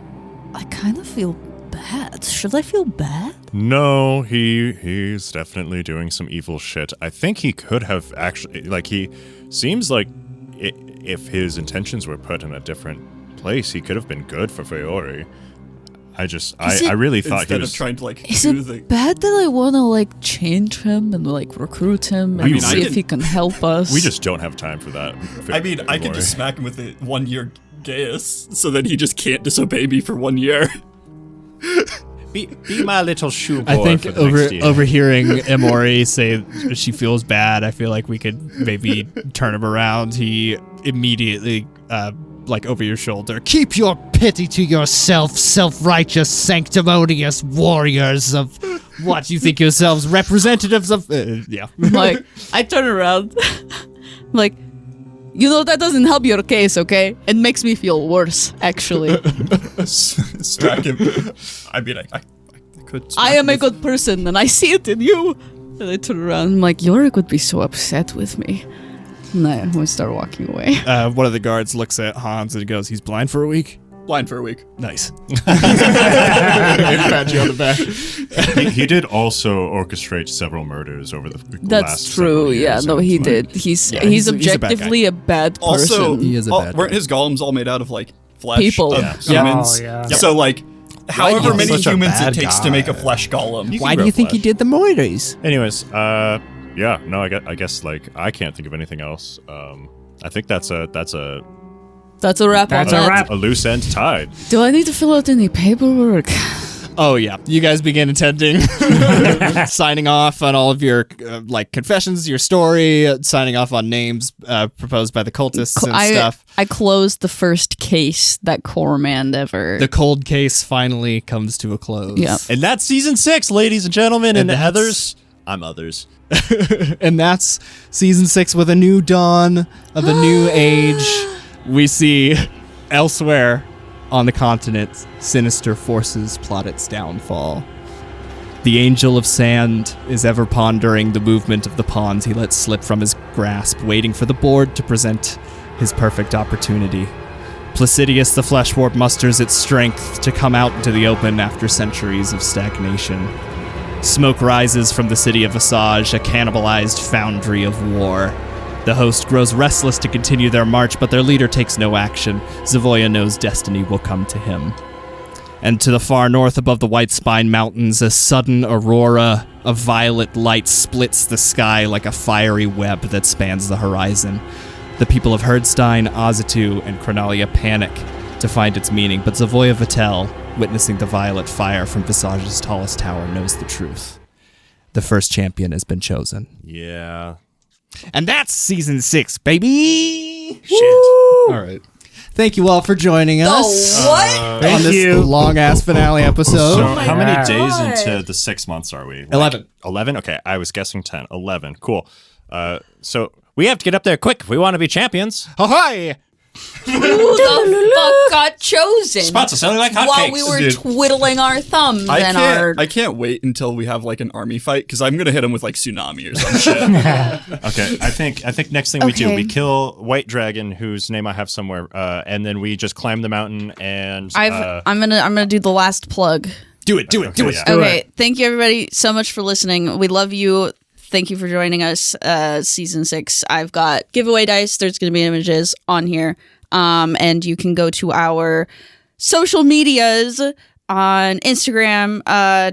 I kind of feel bad. Should I feel bad? No, he's definitely doing some evil shit. I think he could have actually, he seems like if his intentions were put in a different place, he could have been good for Feuri. I really thought he was trying to Is it bad that I want to change him and recruit him and see if he can help us? We just don't have time for that. I could just smack him with a 1 year Gaius, so that he just can't disobey me for 1 year. Be my little shoe boy. I think for the next year. overhearing Emori say she feels bad, I feel like we could maybe turn him around. He immediately like over your shoulder. Keep your pity to yourself, self-righteous, sanctimonious warriors of what you think yourselves representatives of. Yeah. Like, I turn around, like, that doesn't help your case, okay? It makes me feel worse, actually. Smack him. I mean, I could. I am a good person, and I see it in you. And I turn around, I'm like, Yorick would be so upset with me. And I would start walking away. One of the guards looks at Hans and goes, "He's blind for a week?" Blind for a week. Nice. Pat you on the back. He did also orchestrate several murders over the last That's true, several years. No, he did. He's objectively a bad person. Also, He is a bad weren't his golems all made out of like flesh People. of Yeah. humans? Oh, yeah. So like, however He's many such a humans it bad takes guy. to make a flesh golem. Why do you think he did the murders? Anyways, yeah, no, I guess like I can't think of anything else. I think that's a That's a wrap That's on a that. wrap. a loose end tied. Do I need to fill out any paperwork? Oh yeah, you guys begin attending, signing off on all of your like confessions, your story, signing off on names proposed by the cultists and stuff. I closed the first case that Cormand ever. The cold case finally comes to a close. Yeah. And that's season 6, ladies and gentlemen, and that's- others. I'm others. And that's season 6 with a new dawn of a new age. We see elsewhere on the continent, sinister forces plot its downfall. The Angel of Sand is ever pondering the movement of the pawns he lets slip from his grasp, waiting for the board to present his perfect opportunity. Placidius the Fleshwarp musters its strength to come out into the open after centuries of stagnation. Smoke rises from the city of Visage, a cannibalized foundry of war. The host grows restless to continue their march, but their leader takes no action. Zavoya knows destiny will come to him. And to the far north above the White Spine Mountains, a sudden aurora of violet light splits the sky like a fiery web that spans the horizon. The people of Herdstein, Azatu, and Cronalia panic to find its meaning, but Zavoya Vitel, witnessing the violet fire from Visage's tallest tower, knows the truth. The first champion has been chosen. Yeah. And that's season 6, baby! All right. Thank you all for joining us what? On Thank this you. long-ass finale episode. So how many God. days into the 6 months are we? 11. 11? Okay, I was guessing 10. 11. Cool. So we have to get up there quick if we want to be champions. Ahoy! Who the fuck got chosen? Spots are selling like hotcakes. While we were Dude. twiddling our thumbs and our. I can't wait until we have like an army fight because I'm gonna hit him with like tsunami or some shit. Okay, I think next thing we do, Okay. we kill White Dragon, whose name I have somewhere, and then we just climb the mountain and. I'm gonna do the last plug. Do it. yeah. Okay, thank you everybody so much for listening. We love you. Thank you for joining us. Season 6. I've got giveaway dice. There's going to be images on here. And you can go to our social medias on Instagram,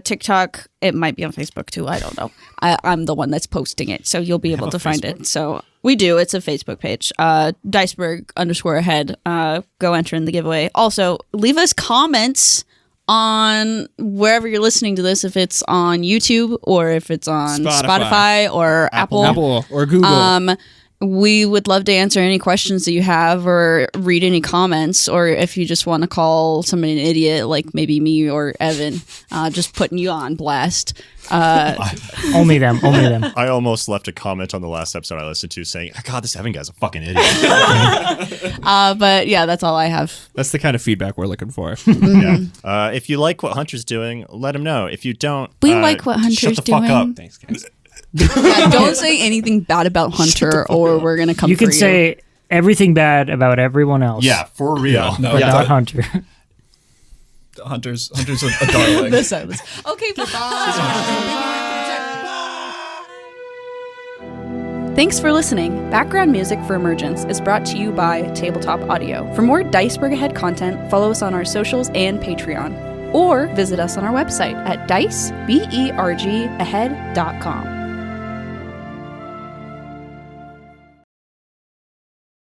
TikTok. It might be on Facebook too. I don't know. I'm the one that's posting it, so you'll be able to find it. So we do. It's a Facebook page. DICEBERG_Ahead. Go enter in the giveaway. Also, leave us comments on wherever you're listening to this, if it's on YouTube or if it's on Spotify or Apple or Google. We would love to answer any questions that you have or read any comments, or if you just want to call somebody an idiot, like maybe me or Evan, just putting you on blast. Only them. I almost left a comment on the last episode I listened to saying, God, this Evan guy's a fucking idiot. But yeah, that's all I have. That's the kind of feedback we're looking for. Yeah. If you like what Hunter's doing, let him know. If you don't, We like what Hunter's shut the fuck doing. up. Thanks, guys. Yeah, don't say anything bad about Hunter, or we're gonna come. You for can say everything bad about everyone else. Yeah, for real. No, But not Hunter. Hunter's a darling. the silence. Okay, bye. Thanks for listening. Background music for Emergence is brought to you by Tabletop Audio. For more DICEBERG Ahead content, follow us on our socials and Patreon, or visit us on our website at DICEBERG Ahead.com.